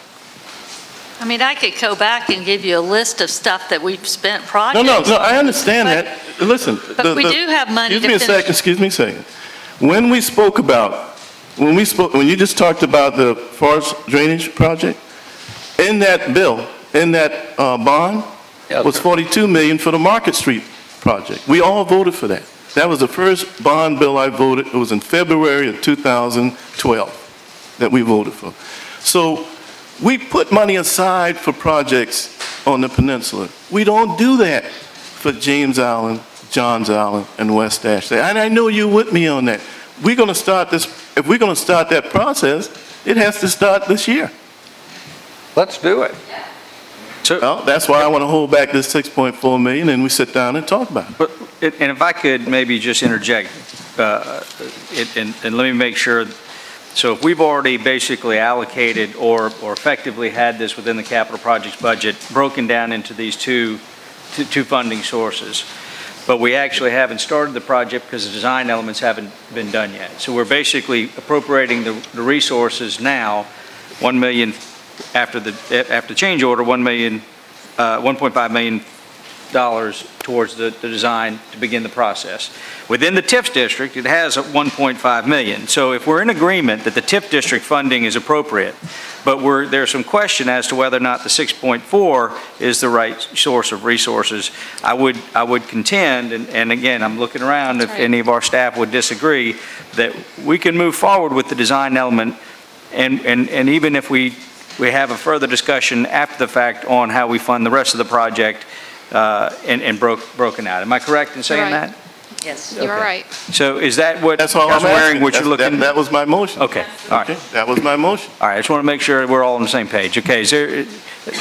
I mean, I could go back and give you a list of stuff that we've spent projects. No, I understand that. Listen. But we do have money to finish. Excuse me a second. When we spoke about when you just talked about the forest drainage project, in that bill, in that bond, was $42 million for the Market Street project. We all voted for that. That was the first bond bill I voted. It was in February of 2012 that we voted for. So we put money aside for projects on the peninsula. We don't do that for James Island, Johns Island, and West Ashley. And I know you're with me on that. We're going to start this, if we're going to start that process, it has to start this year. Let's do it. Well, that's why I want to hold back this $6.4 million, and we sit down and talk about it. And if I could maybe just interject, and let me make sure, so if we've already basically allocated or effectively had this within the capital projects budget, broken down into these two funding sources, but we actually haven't started the project because the design elements haven't been done yet. So we're basically appropriating the resources now, $1 million after the change order, $1.5 million towards the design to begin the process. Within the TIF district, it has $1.5 million. So if we're in agreement that the TIF district funding is appropriate, but there's some question as to whether or not the 6.4 is the right source of resources, I would contend, and again, I'm looking around if any of our staff would disagree, that we can move forward with the design element, and even if we have a further discussion after the fact on how we fund the rest of the project and broken out. Am I correct in saying that? Yes. You're right. So is that what, That's all I'm asking. what you're looking? That was my motion. Okay, all right. Okay, that was my motion. All right, I just want to make sure we're all on the same page. Okay, is there,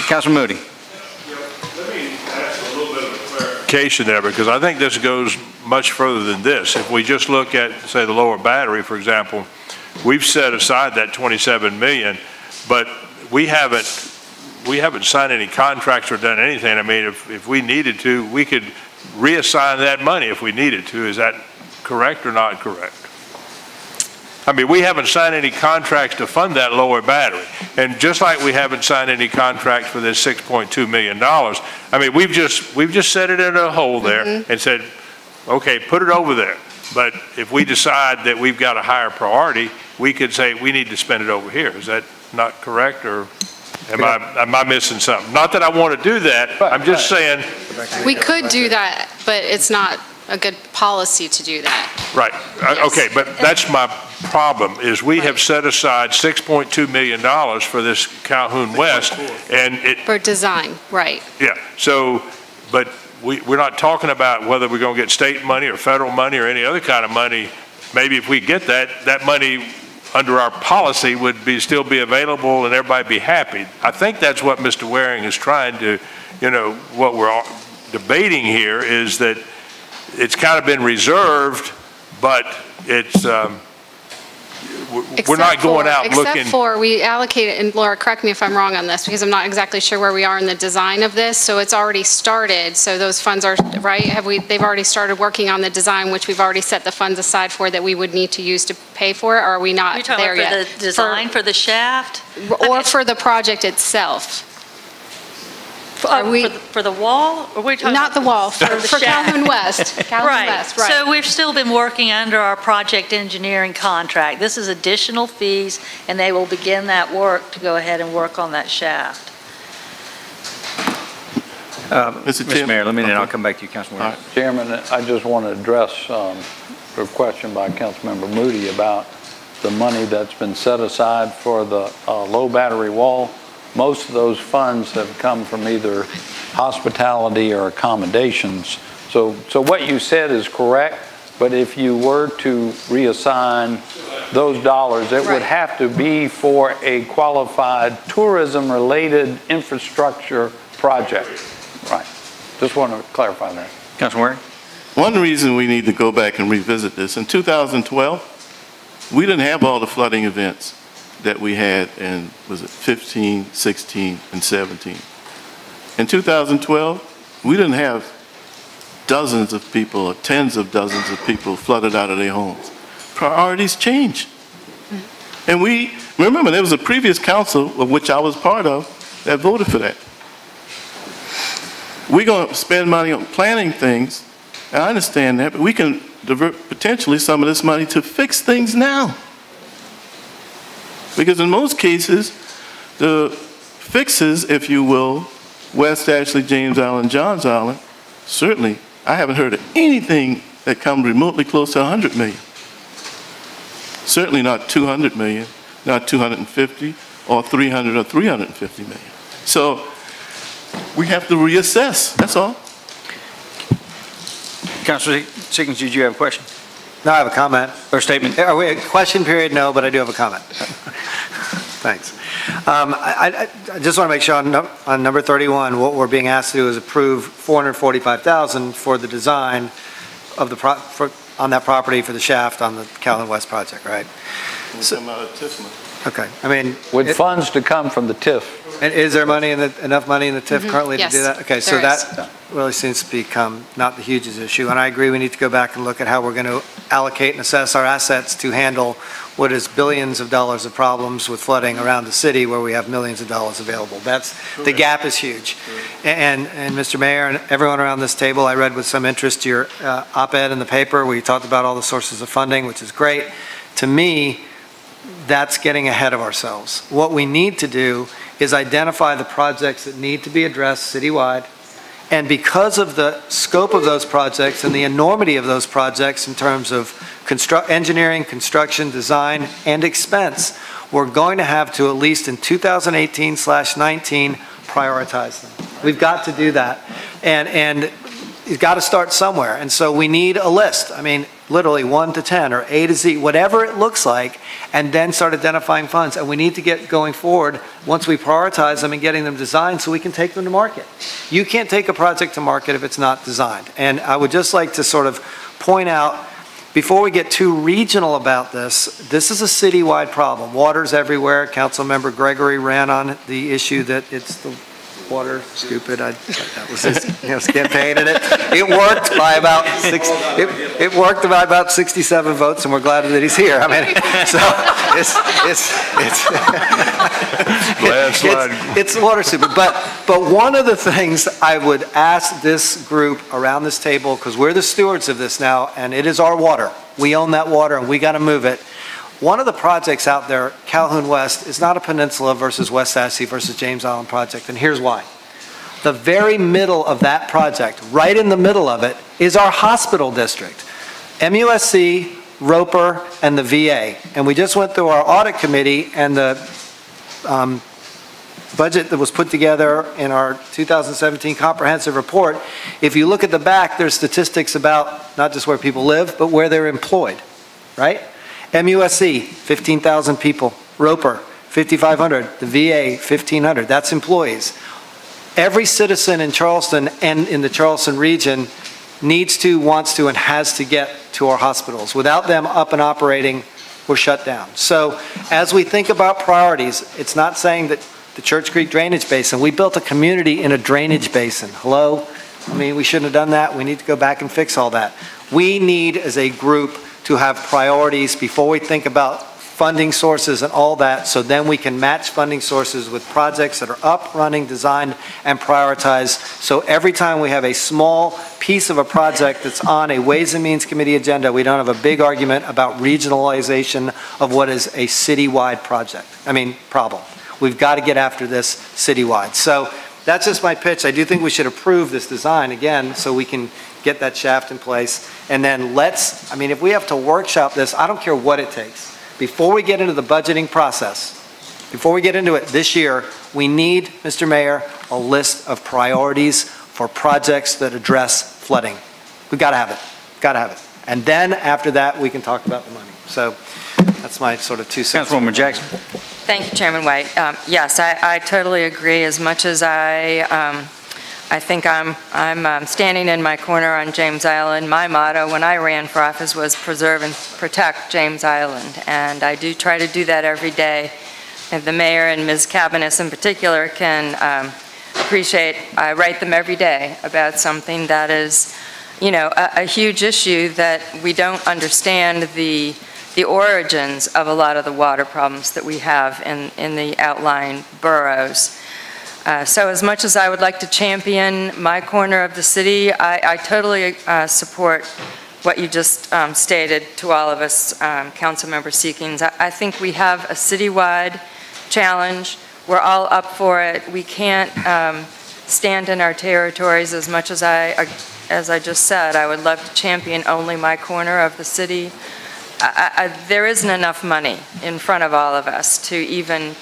Councilman Moody? Let me ask a little bit of a clarification there, because I think this goes much further than this. If we just look at, say, the lower battery, for example, we've set aside that $27 million, but we haven't signed any contracts or done anything. I mean, if we needed to, we could reassign that money if we needed to. Is that correct or not correct? I mean, we haven't signed any contracts to fund that lower battery. And just like we haven't signed any contracts for this $6.2 million, I mean, we've just set it in a hole there and said, okay, put it over there. But if we decide that we've got a higher priority, we could say we need to spend it over here. Is that not correct, or am I missing something? Not that I want to do that. I'm just saying. We could do that, but it's not a good policy to do that. Right. Yes. Okay, but that's my problem, is we have set aside $6.2 million for this Calhoun West, and it. For design, right. Yeah. So, but we're not talking about whether we're going to get state money or federal money or any other kind of money. Maybe if we get that money under our policy would still be available and everybody be happy. I think that's what Mr. Waring is trying to, what we're all debating here is that it's kind of been reserved, but it's, we're not going out looking. Except for we allocated, and Laura, correct me if I'm wrong on this, because I'm not exactly sure where we are in the design of this, so it's already started, so those funds are, right? They've already started working on the design, which we've already set the funds aside for that we would need to use to pay for it, or are we not there yet? You're talking for the design for the shaft? Or for the project itself? For the wall? Or are we talking Not the wall, for the shaft? Calhoun West. Calhoun West, right. So we've still been working under our project engineering contract. This is additional fees, and they will begin that work to go ahead and work on that shaft. Mr. Mayor, let me, and I'll come back to you, Councilman. Chairman, I just want to address a question by Councilmember Moody about the money that's been set aside for the low battery wall. Most of those funds have come from either hospitality or accommodations. So what you said is correct, but if you were to reassign those dollars, it would have to be for a qualified tourism-related infrastructure project. Right. Just want to clarify that. Councilman Waring? One reason we need to go back and revisit this, in 2012, we didn't have all the flooding events that we had in, was it 15, 16, and 17. In 2012, we didn't have dozens of people or tens of dozens of people flooded out of their homes. Priorities change. And we, remember, there was a previous council, of which I was part of, that voted for that. We're going to spend money on planning things, and I understand that, but we can divert potentially some of this money to fix things now. Because in most cases, the fixes, if you will, West Ashley, James Island, Johns Island, certainly, I haven't heard of anything that comes remotely close to 100 million. Certainly not 200 million, not 250, or 300 or 350 million. So we have to reassess, that's all. Councilor Siggins, did you have a question No, I have a comment. or statement? Are we a question period? No, but I do have a comment. Thanks. I just want to make sure on number 31, what we're being asked to do is approve $445,000 for the design of the on that property for the shaft on the Calhoun West project, right? It'll come out of TIF money. Okay. I mean, With funds to come from the TIF. and is there money in enough money in the TIF currently to Yes, do that? Okay, so there is. that really seems to become not the hugest issue. And I agree, we need to go back and look at how we're going to allocate and assess our assets to handle what is billions of dollars of problems with flooding around the city where we have millions of dollars available. The gap is huge. And Mr. Mayor and everyone around this table, I read with some interest your op-ed in the paper where you talked about all the sources of funding, which is great. To me, that's getting ahead of ourselves. What we need to do is identify the projects that need to be addressed citywide. And because of the scope of those projects and the enormity of those projects in terms of engineering, construction, design, and expense, we're going to have to, at least in 2018/19, prioritize them. We've got to do that. And you've got to start somewhere. And so we need a list. I mean, literally 1 to 10 or A to Z, whatever it looks like, and then start identifying funds. And we need to get going forward once we prioritize them and getting them designed so we can take them to market. You can't take a project to market if it's not designed. And I would just like to sort of point out, before we get too regional about this, this is a citywide problem. Water's everywhere. Councilmember Gregory ran on the issue that it's the water, stupid. That was his campaign, and it worked by about it worked by about 67 votes, and we're glad that he's here. I mean, so it's water stupid. But one of the things I would ask this group around this table, because we're the stewards of this now, and it is our water. We own that water, and we got to move it. One of the projects out there, Calhoun West, is not a Peninsula versus West Ashley versus James Island project, and here's why. The very middle of that project, right in the middle of it, is our hospital district. MUSC, Roper, and the VA. And we just went through our audit committee, and the budget that was put together in our 2017 comprehensive report. If you look at the back, there's statistics about not just where people live, but where they're employed, right? MUSC, 15,000 people. Roper, 5,500. The VA, 1,500. That's employees. Every citizen in Charleston and in the Charleston region needs to, wants to, and has to get to our hospitals. Without them up and operating, we're shut down. So as we think about priorities, it's not saying that the Church Creek Drainage Basin, we built a community in a drainage basin. Hello? I mean, we shouldn't have done that. We need to go back and fix all that. We need, as a group, to have priorities before we think about funding sources and all that, so then we can match funding sources with projects that are up, running, designed, and prioritized. So every time we have a small piece of a project that's on a Ways and Means Committee agenda, we don't have a big argument about regionalization of what is a citywide problem. We've got to get after this citywide. So that's just my pitch. I do think we should approve this design again so we can get that shaft in place. And then if we have to workshop this, I don't care what it takes. Before we get into the budgeting process, before we get into it this year, we need, Mr. Mayor, a list of priorities for projects that address flooding. We've got to have it. Got to have it. And then after that, we can talk about the money. So that's my sort of 2 cents. Councilwoman Jackson. Thank you, Chairman White. Yes, I totally agree. As much as I think I'm standing in my corner on James Island. My motto when I ran for office was preserve and protect James Island, and I do try to do that every day. And the mayor and Ms. Cabanis in particular can appreciate, I write them every day about something that is, a huge issue that we don't understand the origins of a lot of the water problems that we have in the outlying boroughs. So as much as I would like to champion my corner of the city, I totally support what you just stated to all of us, Councilmember Seekings. I think we have a citywide challenge. We're all up for it. We can't stand in our territories as much as I just said. I would love to champion only my corner of the city. There isn't enough money in front of all of us to even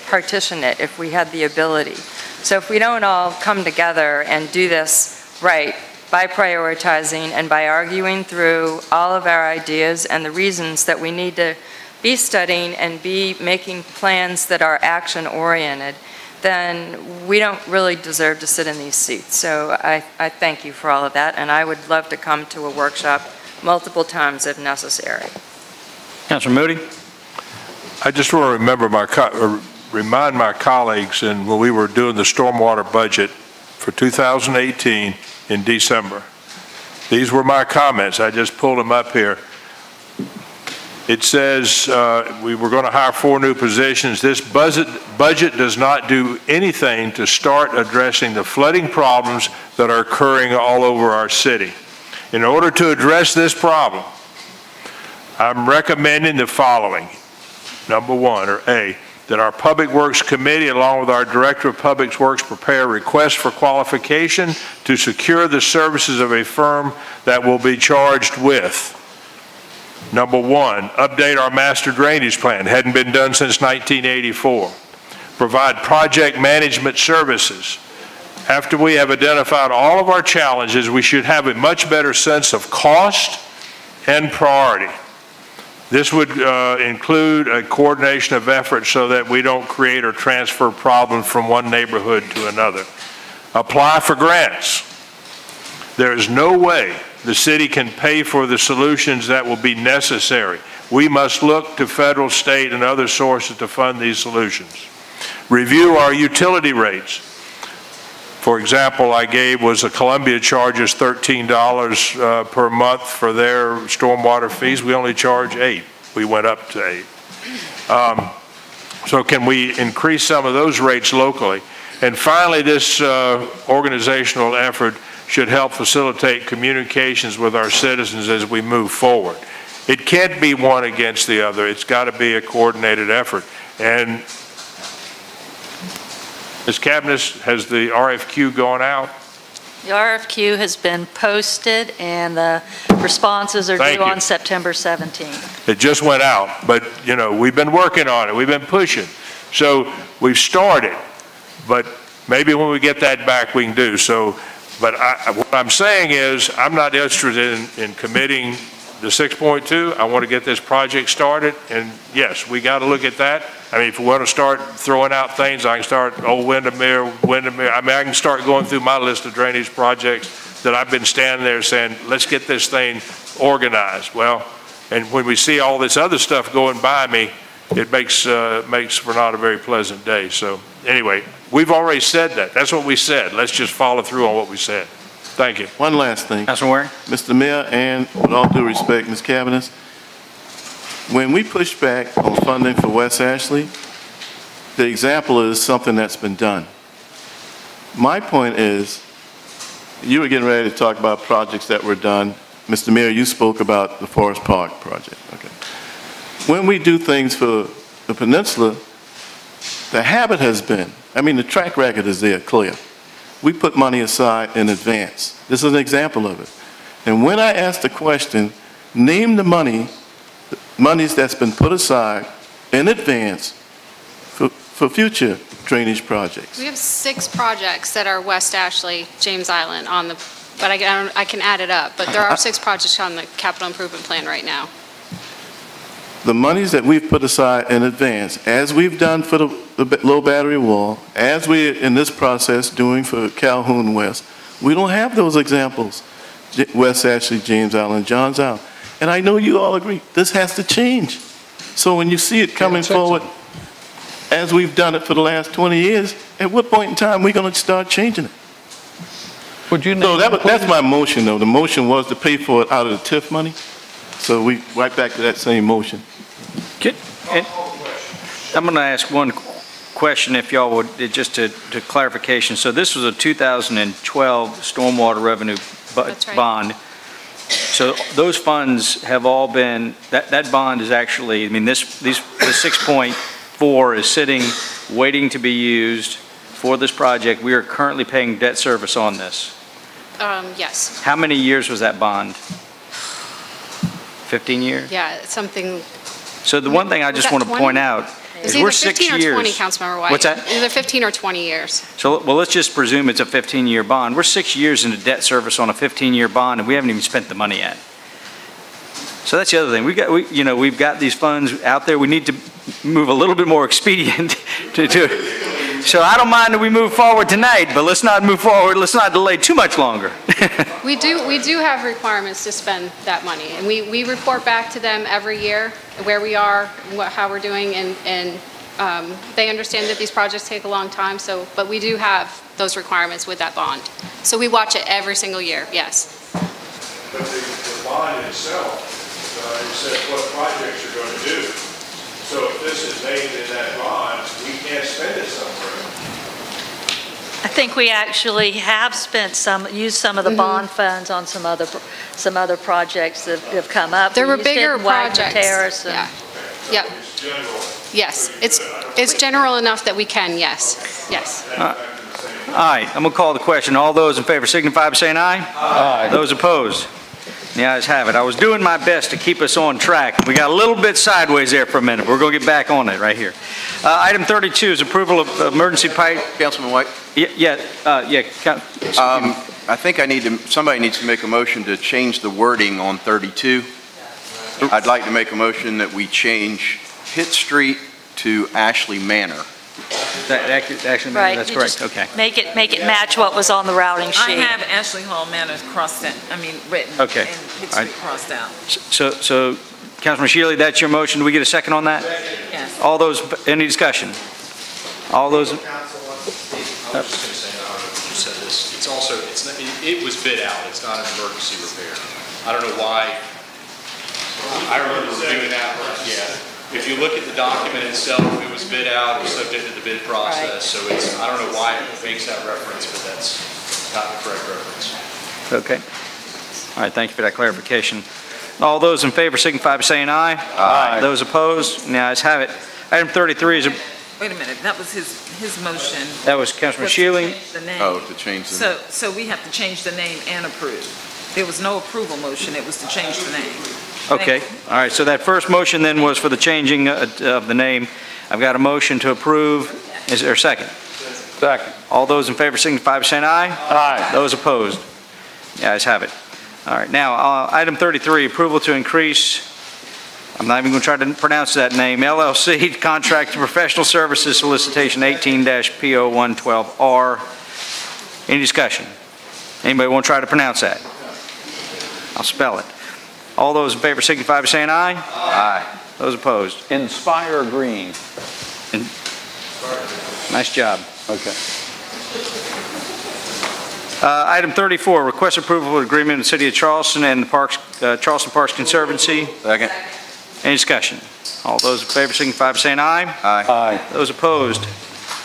partition it if we had the ability. So if we don't all come together and do this right by prioritizing and by arguing through all of our ideas and the reasons that we need to be studying and be making plans that are action-oriented, then we don't really deserve to sit in these seats. So I thank you for all of that, and I would love to come to a workshop multiple times if necessary. Councilor Moody? I just want to remind my colleagues, and when we were doing the stormwater budget for 2018 in December, these were my comments. I just pulled them up here. It says we were going to hire 4 new positions. This budget does not do anything to start addressing the flooding problems that are occurring all over our city. In order to address this problem, I'm recommending the following. Number 1, or A, that our Public Works Committee, along with our Director of Public Works, prepare requests for qualification to secure the services of a firm that will be charged with. Number 1, update our master drainage plan. Hadn't been done since 1984. Provide project management services. After we have identified all of our challenges, we should have a much better sense of cost and priority. This would include a coordination of efforts so that we don't create or transfer problems from one neighborhood to another. Apply for grants. There is no way the city can pay for the solutions that will be necessary. We must look to federal, state, and other sources to fund these solutions. Review our utility rates. For example, I gave was a Columbia charges $13 per month for their stormwater fees. We only charge $8. We went up to $8. So can we increase some of those rates locally? And finally, this organizational effort should help facilitate communications with our citizens as we move forward. It can't be one against the other. It's got to be a coordinated effort. And Ms. Cabnis, has the RFQ gone out? The RFQ has been posted, and the responses are due on September 17th. It just went out, but you know, we've been working on it. We've been pushing. So we've started, but maybe when we get that back, we can do so. But what I'm saying is, I'm not interested in committing the 6.2. I want to get this project started, and yes, we got to look at that. I mean, if we want to start throwing out things, I can start Windermere. I mean, I can start going through my list of drainage projects that I've been standing there saying, let's get this thing organized. Well, and when we see all this other stuff going by me, it makes for not a very pleasant day. So anyway, we've already said that. That's what we said. Let's just follow through on what we said. Thank you. One last thing. Councilman Waring? Mr. Mayor, and with all due respect, Ms. Cabinets, when we push back on funding for West Ashley, the example is something that's been done. My point is, you were getting ready to talk about projects that were done. Mr. Mayor, you spoke about the Forest Park project. Okay. When we do things for the peninsula, the habit has been, I mean, the track record is there, clear. We put money aside in advance. This is an example of it. And when I ask the question, name the monies that's been put aside in advance for future drainage projects. We have 6 projects that are West Ashley, James Island on the, but I can add it up, but there are 6 projects on the capital improvement plan right now. The monies that we've put aside in advance, as we've done for the low battery wall, as we're in this process doing for Calhoun West, we don't have those examples. West Ashley, James Island, Johns Island. And I know you all agree, this has to change. So when you see it coming forward, as we've done it for the last 20 years, at what point in time are we going to start changing it? Would you So that's my motion, though. The motion was to pay for it out of the TIF money. So we right back to that same motion. I'm going to ask one question, if y'all would, just to clarification. So this was a 2012 stormwater revenue That's right. bond so those funds have all been, that bond is actually, I mean, the 6.4 is sitting, waiting to be used for this project. We are currently paying debt service on this. Yes. How many years was that bond? 15 years? Yeah, it's something. So the one thing I just want to point out is we're 6 years. It's either 15 or 20, Councilmember White. What's that? Either 15 or 20 years. So, well, let's just presume it's a 15-year bond. We're 6 years into debt service on a 15-year bond, and we haven't even spent the money yet. So that's the other thing. We've got these funds out there. We need to move a little bit more expedient to so I don't mind that we move forward tonight, but let's not move forward. Let's not delay too much longer. We do have requirements to spend that money, and we report back to them every year where we are, how we're doing, and they understand that these projects take a long time. But we do have those requirements with that bond. So we watch it every single year. Yes. But the bond itself, it says what projects you're going to do. So if this is named in that bond, we can't spend it somewhere. I think we actually have used some of the bond funds on some other projects that have come up. There were We used it bigger in Wagner projects. Terrace and- Yeah. Yep. It's general. Yes. It's general enough that we can. Yes. Yes. All right, I'm going to call the question. All those in favor signify by saying aye. Aye. Those opposed? The ayes have it. I was doing my best to keep us on track. We got a little bit sideways there for a minute. We're going to get back on it right here. Item 32 is approval of emergency pipe. Councilman White? Yeah. I think somebody needs to make a motion to change the wording on 32. I'd like to make a motion that we change Pitt Street to Ashley Manor. Actually, Right. that's you correct. just Okay. Make it match what was on the routing I sheet. have Ashley Hall Manor written. Okay. And Pitt Street crossed out. So Councilman Shealy, that's your motion. Do we get a second on that? Yes. All those, any discussion? All those, I was just going to say, I don't know if you said this, it was bid out, it's not an emergency repair. I don't know why, I remember reviewing that, yeah. If you look at the document itself, it was bid out, it was subject to the bid process, so I don't know why it makes that reference, but that's not the correct reference. okay. All right, thank you for that clarification. All those in favor signify by saying aye. Aye. Those opposed? The ayes have it. Item 33 is, Wait a minute, that was his motion. that was Councilman was to Shealy. change the name. Oh, to change the... So we have to change the name and approve. There was no approval motion, it was to change the name. Okay, all right, so that first motion then was for the changing of the name. I've got a motion to approve. Is there a second? Second. All those in favor signify by saying aye. Aye. Those opposed? The ayes have it. All right, now, item 33, approval to increase, I'm not even going to try to pronounce that name, LLC Contract to Professional Services Solicitation 18-PO112R. Any discussion? Anybody want to try to pronounce that? I'll spell it. All those in favor signify by saying aye. Aye. Those opposed? Inspire Green. Nice job. Okay. Item 34, request approval of agreement with the City of Charleston and the Charleston Parks Conservancy. Second. Any discussion? All those in favor signify by saying aye. Aye. Aye. Those opposed?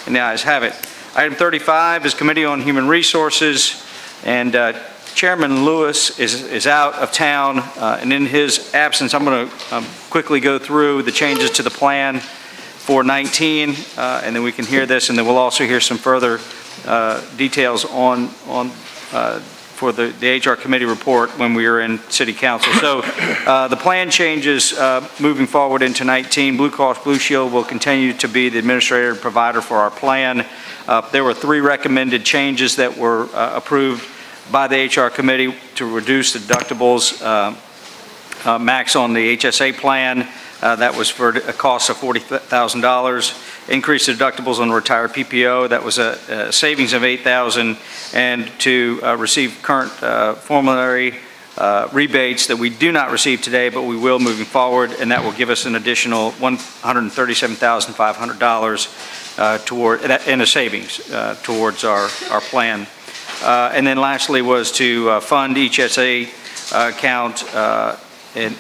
And the ayes have it. Item 35 is Committee on Human Resources, and Chairman Lewis is out of town, and in his absence, I'm going to quickly go through the changes to the plan for 19, and then we can hear this, and then we'll also hear some further details for the HR committee report when we are in City Council. So the plan changes moving forward into 19. Blue Cross Blue Shield will continue to be the administrator provider for our plan. There were 3 recommended changes that were approved by the HR committee to reduce the deductibles max on the HSA plan. That was for a cost of $40,000. Increase the deductibles on retired PPO. That was a savings of $8,000. And to receive current formulary rebates that we do not receive today, but we will moving forward, and that will give us an additional $137,500 in a savings towards our plan. And then lastly was to fund each SA account and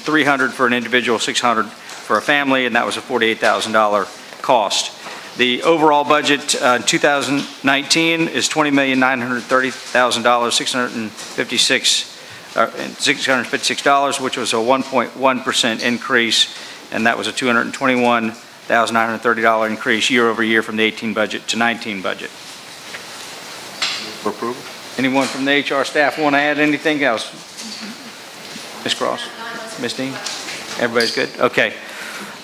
300 for an individual, 600 for a family, and that was a $48,000 cost. The overall budget in 2019 is $20,930,656 $656, which was a 1.1% increase, and that was a $221,930 increase year over year from the 18 budget to 19 budget. For approval? Anyone from the HR staff want to add anything else? Ms. Cross? Ms. Dean? Everybody's good? Okay.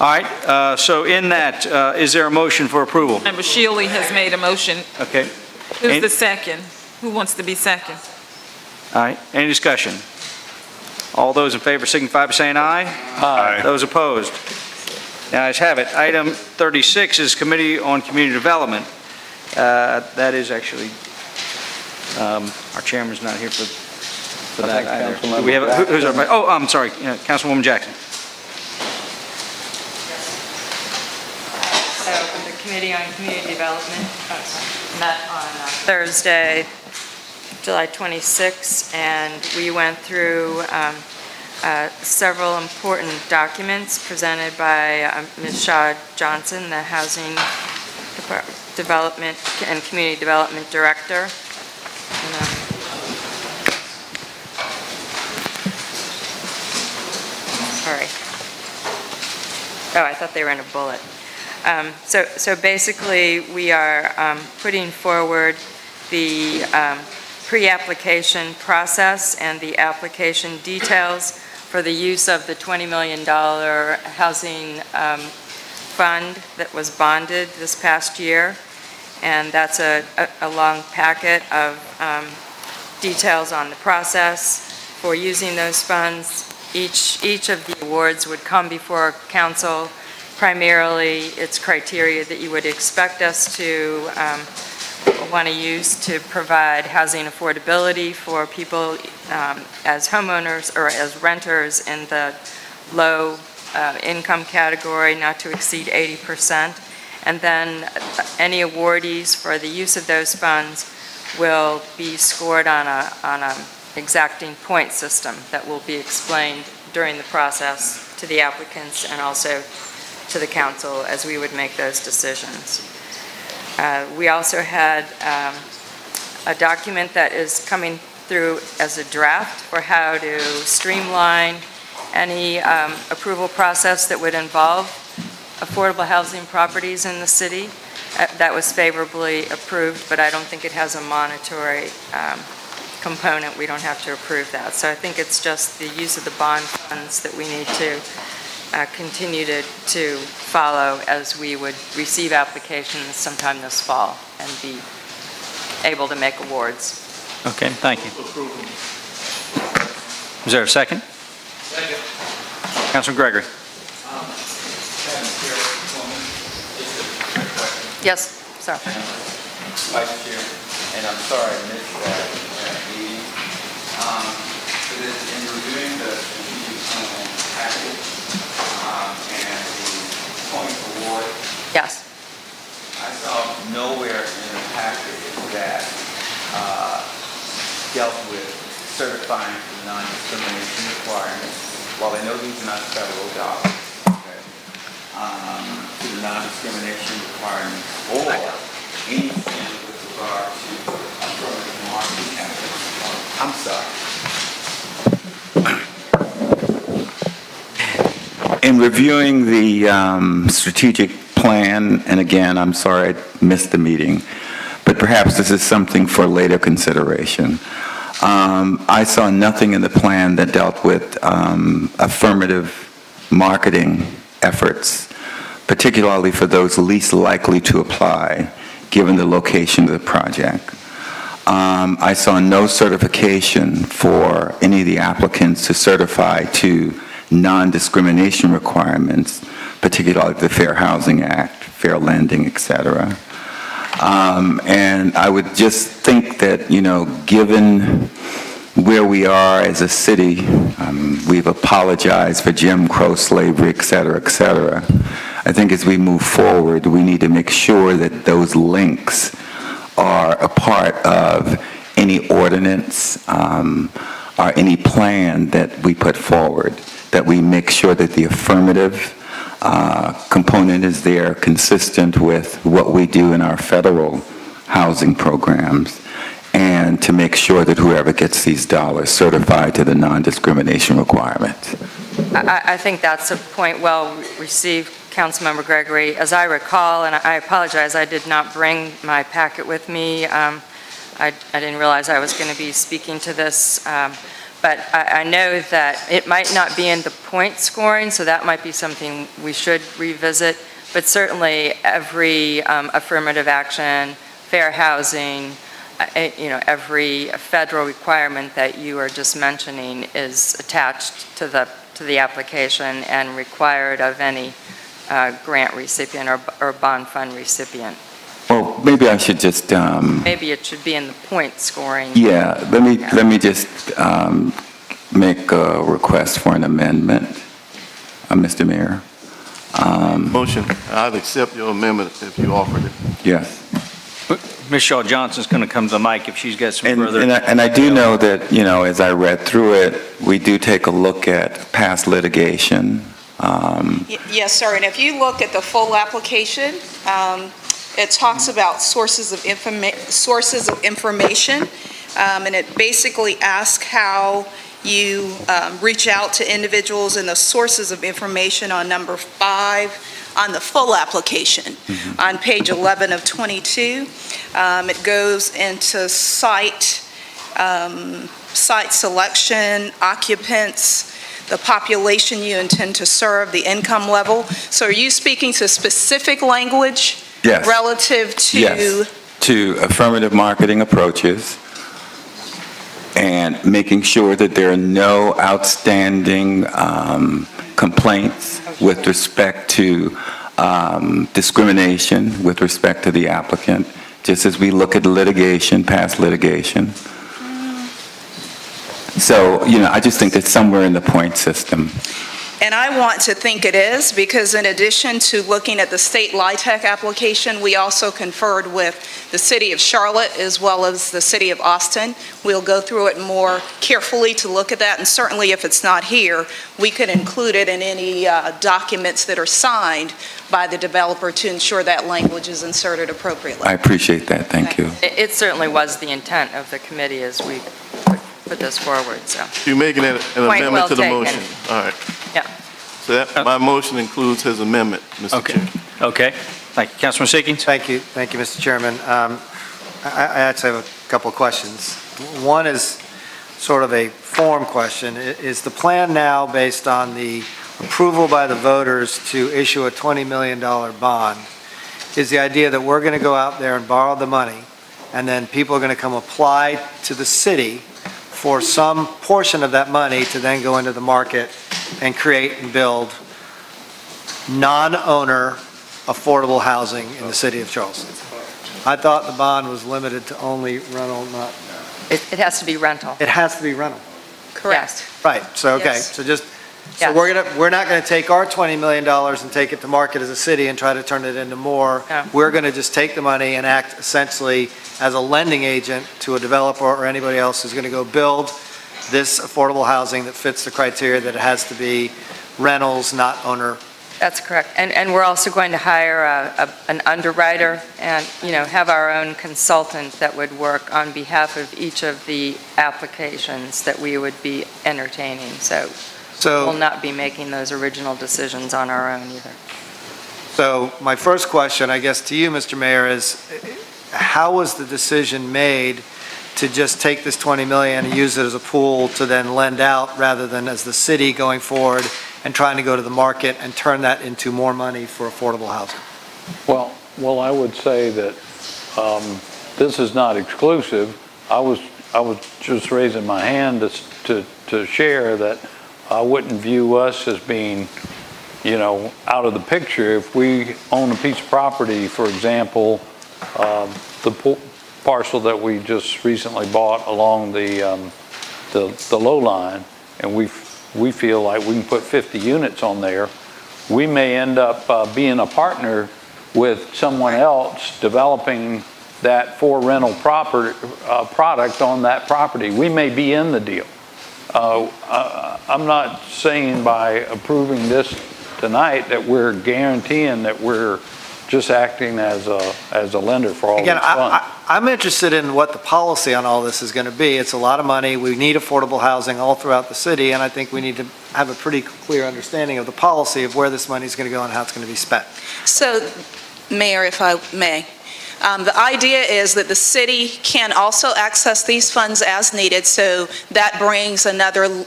All right, so in that, is there a motion for approval? Member Shealy has made a motion. Okay. Who's the second? Who wants to be second? All right, any discussion? All those in favor signify by saying aye. Aye. Those opposed? The ayes have it. Item 36 is Committee on Community Development. That is actually, our chairman's not here for that either. Do we have, who's our, oh, I'm sorry, Councilwoman Jackson. So the Committee on Community Development met on Thursday, July 26, and we went through several important documents presented by Ms. Shaw Johnson, the Housing Development and Community Development Director. Sorry. Oh, I thought they were in a bullet. So basically, we are putting forward the pre-application process and the application details for the use of the $20 million housing fund that was bonded this past year. And that's a long packet of details on the process for using those funds. Each of the awards would come before council. Primarily, it's criteria that you would expect us to want to use to provide housing affordability for people as homeowners or as renters in the low income category, not to exceed 80%. And then any awardees for the use of those funds will be scored on a exacting point system that will be explained during the process to the applicants and also to the council as we would make those decisions. We also had a document that is coming through as a draft for how to streamline any approval process that would involve affordable housing properties in the city. That was favorably approved, but I don't think it has a monetary component. We don't have to approve that. So I think it's just the use of the bond funds that we need to continue to follow as we would receive applications sometime this fall and be able to make awards. Okay, thank you. Is there a second? Second. Councilman Gregory. Yes, sir. Vice Chair, and I'm sorry I missed that meeting. In reviewing the strategic plan package and the point award, yes, I saw nowhere in the package that dealt with certifying for the non-discrimination requirements. While I know these are not federal dollars, to the non-discrimination requirements or anything with regard to affirmative marketing efforts. I'm sorry. In reviewing the strategic plan, and again, I'm sorry I missed the meeting, but perhaps this is something for later consideration. I saw nothing in the plan that dealt with affirmative marketing efforts, particularly for those least likely to apply, given the location of the project. I saw no certification for any of the applicants to certify to non-discrimination requirements, particularly the Fair Housing Act, fair lending, et cetera. And I would just think that, you know, given where we are as a city, we've apologized for Jim Crow slavery, et cetera, et cetera. I think as we move forward, we need to make sure that those links are a part of any ordinance or any plan that we put forward, that we make sure that the affirmative component is there, consistent with what we do in our federal housing programs, and to make sure that whoever gets these dollars certified to the non-discrimination requirements. I think that's a point well received, Councilmember Gregory. As I recall, and I apologize, I did not bring my packet with me. I didn't realize I was going to be speaking to this, but I know that it might not be in the point scoring, so that might be something we should revisit. But certainly every affirmative action, fair housing, every federal requirement that you are just mentioning is attached to the application and required of any grant recipient or bond fund recipient. Well, maybe I should just... maybe it should be in the point scoring. Yeah, let me just make a request for an amendment, Mr. Mayor. Motion. I'd accept your amendment if you offered it. Yes. Ms. Shaw Johnson's going to come to the mic if she's got some further. And I do know that, as I read through it, we do take a look at past litigation. Yes, sir, and if you look at the full application, it talks about sources of information, and it basically asks how you reach out to individuals and the sources of information on number 5 on the full application. On page 11 of 22, it goes into site selection, occupants, the population you intend to serve, the income level. So are you speaking to specific language? Yes. Relative to? Yes, to affirmative marketing approaches and making sure that there are no outstanding complaints with respect to discrimination with respect to the applicant, just as we look at litigation, past litigation. So, I just think it's somewhere in the point system. And I want to think it is, because in addition to looking at the state LIHTC application, we also conferred with the city of Charlotte as well as the city of Austin. We'll go through it more carefully to look at that, and certainly if it's not here, we could include it in any documents that are signed by the developer to ensure that language is inserted appropriately. I appreciate that. Thank you. It certainly was the intent of the committee as we put this forward, so. You're making an amendment well to the taken. motion. All right. Yeah. So that, my motion includes his amendment, Mr. Chair. Okay. Thank you. Councilman Siekins? Thank you, Mr. Chairman. I actually have a couple of questions. One is sort of a form question. Is the plan now based on the approval by the voters to issue a $20 million bond? Is the idea that we're going to go out there and borrow the money, and then people are going to come apply to the city for some portion of that money to then go into the market and create and build non-owner affordable housing in the city of Charleston? I thought the bond was limited to only rental, not... It has to be rental. It has to be rental. Correct. Right, so, okay, Yes. so just, Yes. so we're not going to take our $20 million and take it to market as a city and try to turn it into more. No. We're going to just take the money and act essentially as a lending agent to a developer or anybody else who's going to go build this affordable housing that fits the criteria that it has to be rentals, not owner. That's correct. And we're also going to hire an underwriter and, have our own consultant that would work on behalf of each of the applications that we would be entertaining. So we'll not be making those original decisions on our own either. So my first question, I guess, to you, Mr. Mayor, is how was the decision made to just take this $20 million and use it as a pool to then lend out rather than as the city going forward and trying to go to the market and turn that into more money for affordable housing? Well, I would say that this is not exclusive. I was just raising my hand to share that I wouldn't view us as being, out of the picture. If we own a piece of property, for example, the parcel that we just recently bought along the low line, and we feel like we can put 50 units on there, we may end up being a partner with someone else developing that for rental product on that property. We may be in the deal. I'm not saying by approving this tonight that we're guaranteeing that we're just acting as a lender for all these Again, funds. I'm interested in what the policy on all this is going to be. It's a lot of money. We need affordable housing all throughout the city, and I think we need to have a pretty clear understanding of the policy of where this money is going to go and how it's going to be spent. So, Mayor, if I may, the idea is that the city can also access these funds as needed, so that brings another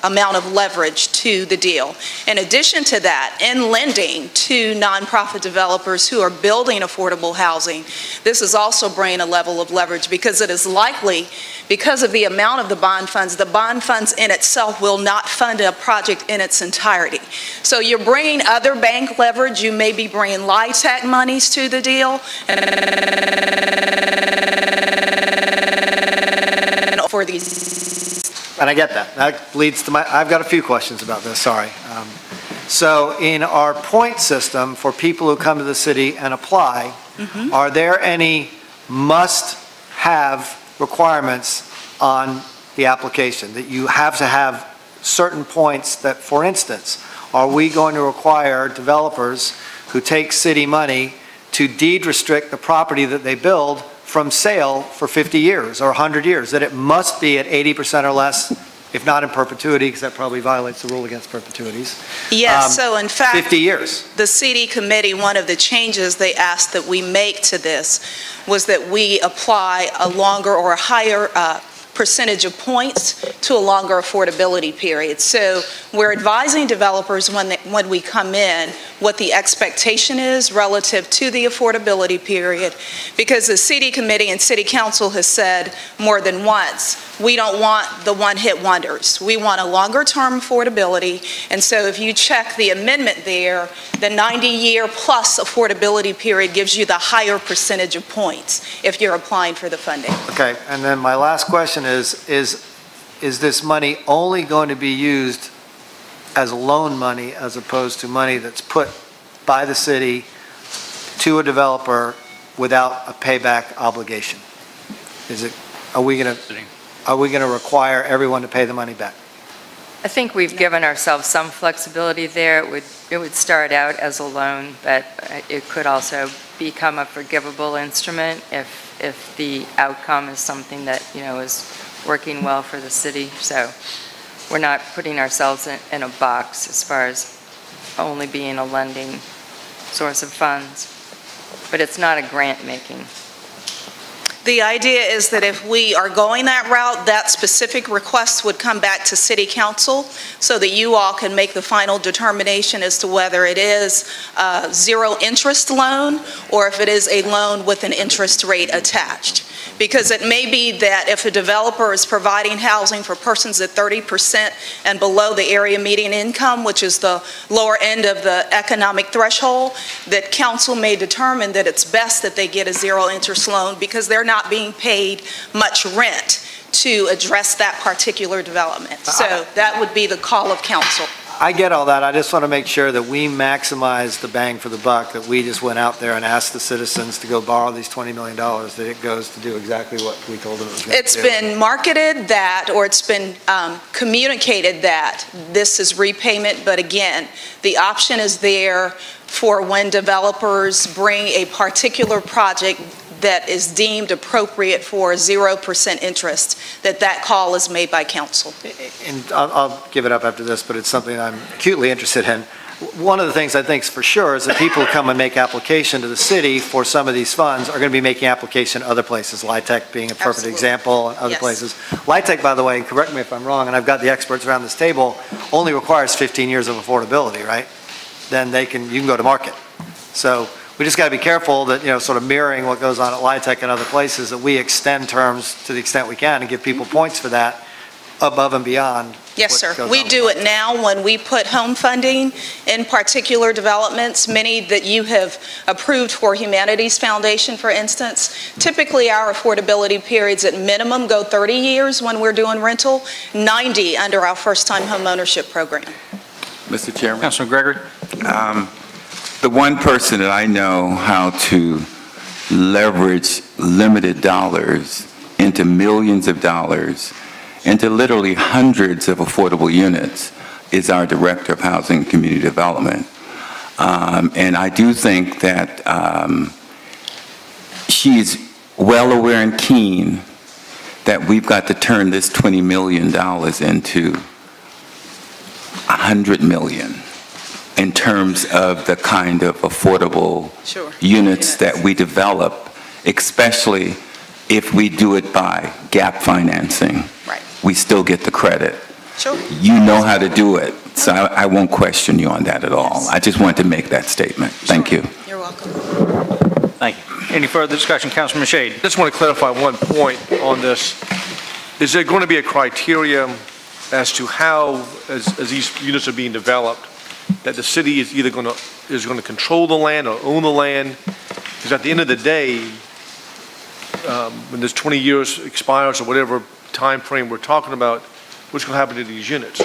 amount of leverage to the deal. In addition to that, in lending to nonprofit developers who are building affordable housing, this is also bringing a level of leverage because it is likely, because of the amount of the bond funds in itself will not fund a project in its entirety. So you're bringing other bank leverage, you may be bringing LIHTC monies to the deal, for these. And I get that. That leads to I've got a few questions about this, sorry. So in our point system for people who come to the city and apply, are there any must-have requirements on the application that you have to have certain points that, for instance, are we going to require developers who take city money to deed restrict the property that they build from sale for 50 years or 100 years, that it must be at 80% or less, if not in perpetuity, because that probably violates the rule against perpetuities. Yes, so in fact, 50 years. The city committee, one of the changes they asked that we make to this was that we apply a longer or a higher percentage of points to a longer affordability period. So we're advising developers when we come in what the expectation is relative to the affordability period, because the city committee and city council has said more than once, we don't want the one-hit wonders. We want a longer-term affordability, and so if you check the amendment there, the 90-year plus affordability period gives you the higher percentage of points if you're applying for the funding. Okay, and then my last question is this money only going to be used as loan money as opposed to money that's put by the city to a developer without a payback obligation? Are we going to require everyone to pay the money back? I think we've given ourselves some flexibility there. It would start out as a loan, but it could also become a forgivable instrument if the outcome is something that, is working well for the city. So we're not putting ourselves in a box as far as only being a lending source of funds, but it's not a grant making. The idea is that if we are going that route, that specific request would come back to City Council so that you all can make the final determination as to whether it is a zero interest loan or if it is a loan with an interest rate attached. Because it may be that if a developer is providing housing for persons at 30% and below the area median income, which is the lower end of the economic threshold, that council may determine that it's best that they get a zero interest loan because they're not being paid much rent to address that particular development. So that would be the call of council. I get all that. I just want to make sure that we maximize the bang for the buck, that we just went out there and asked the citizens to go borrow these $20 million, that it goes to do exactly what we told them it was going to do. It's been marketed that, or it's been communicated that this is repayment, but again, the option is there for when developers bring a particular project that is deemed appropriate for 0% interest, that call is made by council. And I'll give it up after this, but it's something I'm acutely interested in. One of the things I think is for sure is that people who come and make application to the city for some of these funds are going to be making application other places, LIHTC being a perfect example, and other places. LIHTC, by the way, and correct me if I'm wrong, and I've got the experts around this table, only requires 15 years of affordability, right? Then you can go to market. So we just got to be careful that, sort of mirroring what goes on at LIHTC and other places, that we extend terms to the extent we can and give people points for that above and beyond. Yes, sir. We do it now when we put home funding in particular developments, many that you have approved for Humanities Foundation, for instance. Typically, our affordability periods at minimum go 30 years when we're doing rental, 90 under our first-time home ownership program. Mr. Chairman. Councilman Gregory. The one person that I know how to leverage limited dollars into millions of dollars, into literally hundreds of affordable units, is our Director of Housing and Community Development. And I do think that she's well aware and keen that we've got to turn this $20 million into $100 million in terms of the kind of affordable units that we develop, especially if we do it by gap financing. Right. We still get the credit. Sure. You know how to do it, so I won't question you on that at all. I just wanted to make that statement. Thank you. You're welcome. Thank you. Any further discussion, Councilman Shade? Just want to clarify one point on this. Is there going to be a criteria as to how, as these units are being developed, that the city is either going to control the land or own the land? Because at the end of the day, when this 20 years expires or whatever time frame we're talking about, what's going to happen to these units?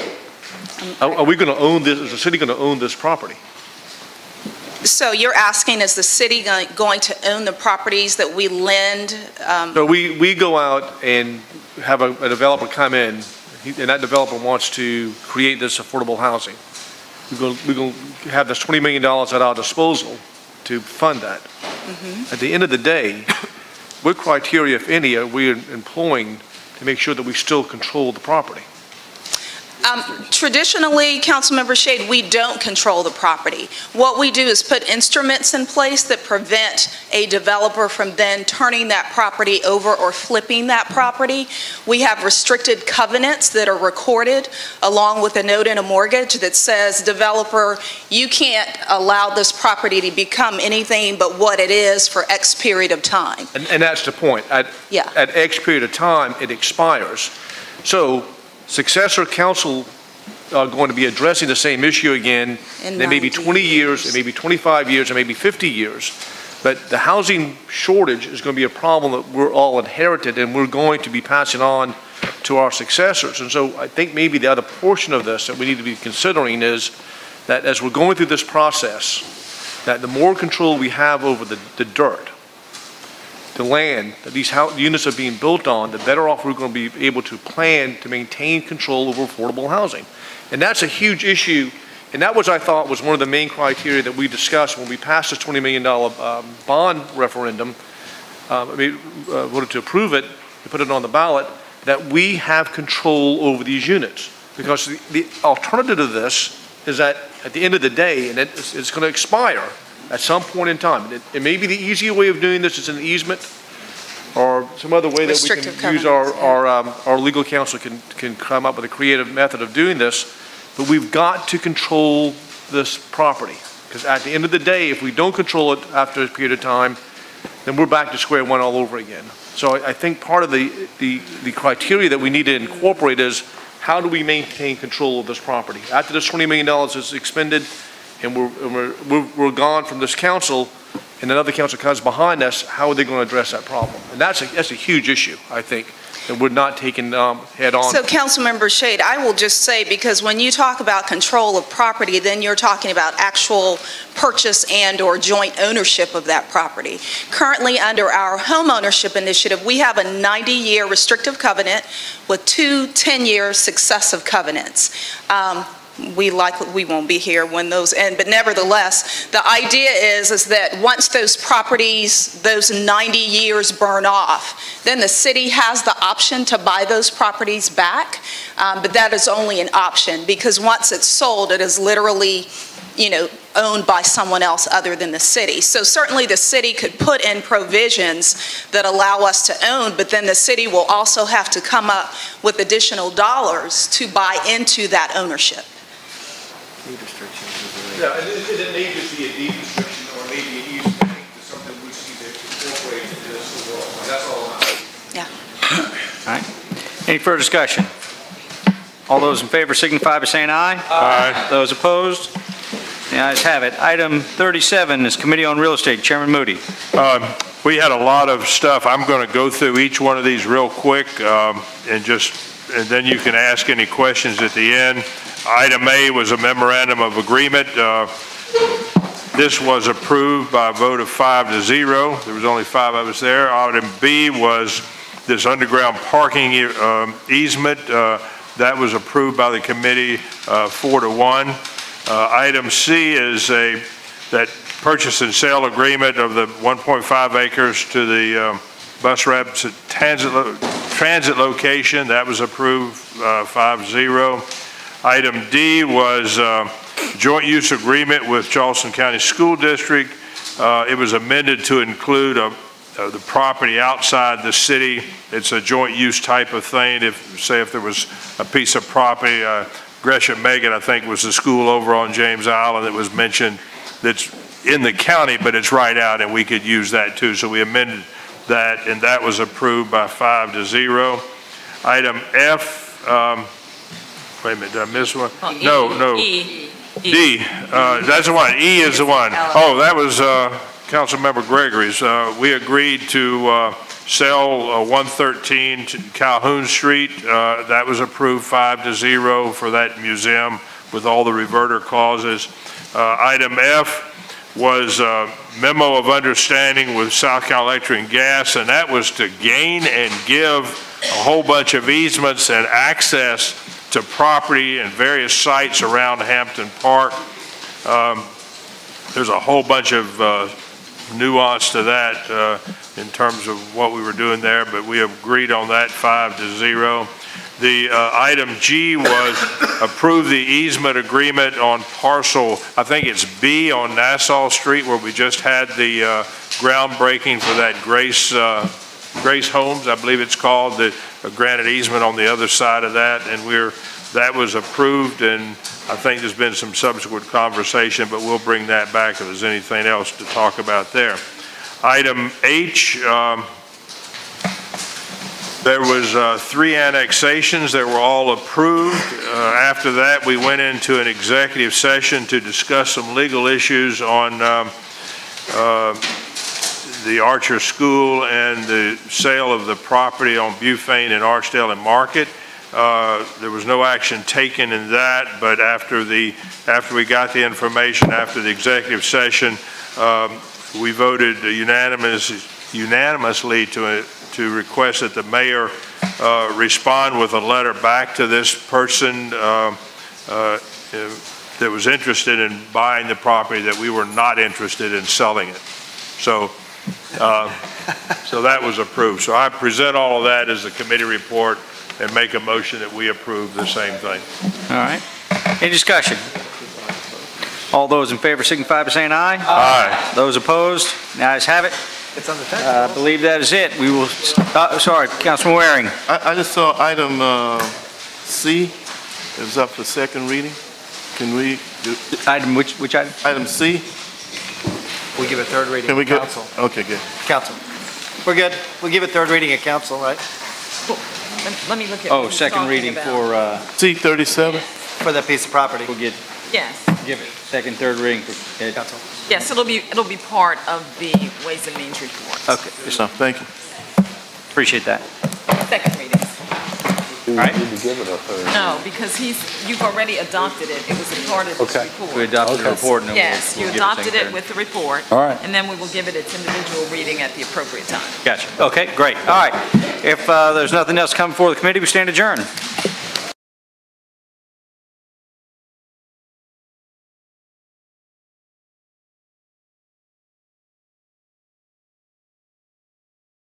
Are we going to own this? Is the city going to own this property? So you're asking, is the city going to own the properties that we lend? So we go out and have a developer come in, and that developer wants to create this affordable housing. We're going to have this $20 million at our disposal to fund that. At the end of the day, what criteria, if any, are we employing to make sure that we still control the property? Traditionally, Councilmember Shade, we don't control the property. What we do is put instruments in place that prevent a developer from then turning that property over or flipping that property. We have restricted covenants that are recorded along with a note in a mortgage that says, developer, you can't allow this property to become anything but what it is for X period of time. And that's the point. At X period of time, it expires. So successor council are going to be addressing the same issue again. And it may be 20 years, it may be 25 years, it may be 50 years. But the housing shortage is going to be a problem that we're all inherited, and we're going to be passing on to our successors. And so I think maybe the other portion of this that we need to be considering is that as we're going through this process, that the more control we have over the dirt, the land that these units are being built on, the better off we're going to be able to plan to maintain control over affordable housing. And that's a huge issue, and that was, I thought, was one of the main criteria that we discussed when we passed this $20 million bond referendum, voted to approve it, to put it on the ballot, that we have control over these units. Because the alternative to this is that at the end of the day, and it's going to expire at some point in time. It may be the easier way of doing this is an easement or some other way that we can use our legal counsel can come up with a creative method of doing this, but we've got to control this property. Because at the end of the day, if we don't control it after a period of time, then we're back to square one all over again. So I think part of the criteria that we need to incorporate is how do we maintain control of this property? After this $20 million is expended, and we're gone from this council, and another council comes behind us, how are they going to address that problem? And that's a huge issue, I think, that we're not taking head on. So, Councilmember Shade, I will just say, because when you talk about control of property, then you're talking about actual purchase and or joint ownership of that property. Currently, under our home ownership initiative, we have a 90-year restrictive covenant with 2 10-year successive covenants. We won't be here when those end, but nevertheless, the idea is that once those properties, those 90 years burn off, then the city has the option to buy those properties back, but that is only an option, because once it's sold, it is literally, owned by someone else other than the city. So certainly the city could put in provisions that allow us to own, but then the city will also have to come up with additional dollars to buy into that ownership. Yeah, and it may just be a deed restriction or maybe an easement to something we see that incorporates into this overall. That's all I'm asking. Yeah. All right. Any further discussion? All those in favor signify by saying aye. Aye. Those opposed? The ayes have it. Item 37 is Committee on Real Estate. Chairman Moody. We had a lot of stuff. I'm going to go through each one of these real quick and then you can ask any questions at the end. Item A was a memorandum of agreement. This was approved by a vote of 5-0. There was only 5 of us there. Item B was this underground parking easement. That was approved by the committee 4-1. Item C is a that purchase and sale agreement of the 1.5 acres to the bus reps at transit location. That was approved 5-0. Item D was joint use agreement with Charleston County School District. It was amended to include the property outside the city. It's a joint use type of thing. If there was a piece of property, Gresham Megan, I think, was the school over on James Island that was mentioned that's in the county, but it's right out, and we could use that too. So we amended that, and that was approved by 5-0. Item F, wait a minute, did I miss one? No. E. D, that's the one. E is the one. Oh, that was Councilmember Gregory's. We agreed to sell 113 to Calhoun Street. That was approved 5-0 for that museum with all the reverter clauses. Item F was a memo of understanding with South Carolina Electric and Gas, and that was to gain and give a whole bunch of easements and access to property and various sites around Hampton Park. There's a whole bunch of nuance to that in terms of what we were doing there, but we agreed on that 5-0. The item G was approve the easement agreement on parcel, I think it's B on Nassau Street, where we just had the groundbreaking for that Grace Homes, I believe it's called, the granted easement on the other side of that, and that was approved, and I think there's been some subsequent conversation, but we'll bring that back if there's anything else to talk about there. Item H, there was 3 annexations that were all approved. After that, we went into an executive session to discuss some legal issues on the Archer School and the sale of the property on Bufane and Archdale and Market. There was no action taken in that, but after we got the information after the executive session, we voted unanimously to request that the mayor respond with a letter back to this person that was interested in buying the property, that we were not interested in selling it. So that was approved. So I present all of that as a committee report and make a motion that we approve the same thing. All right. Any discussion? All those in favor signify by saying aye. Aye. Those opposed? The ayes have it. It's on the text. I believe that is it. We will, sorry, Councilman Waring. I just saw item C. It was up for second reading. Can we do? Item, which item? Item C. We give it third reading Can we at go? council. Okay, good. Council. We're good. We'll give it third reading at council, right? Let me look at. Oh, second reading for, C-37? For that piece of property. we'll get, Yes, give it second, third reading for Council. yes, it'll be part of the Ways and Means report. Okay, Good stuff. Thank you. appreciate that. Second readings. Do we All right. need to give it a third? No, because you've already adopted it. It was a part of this Okay. report. We adopted the report and then Yes, we'll you give adopted second, it third. with the report. All right. And then we will give it its individual reading at the appropriate time. Gotcha. Okay, great. All right. If there's nothing else coming before the committee, we stand adjourned.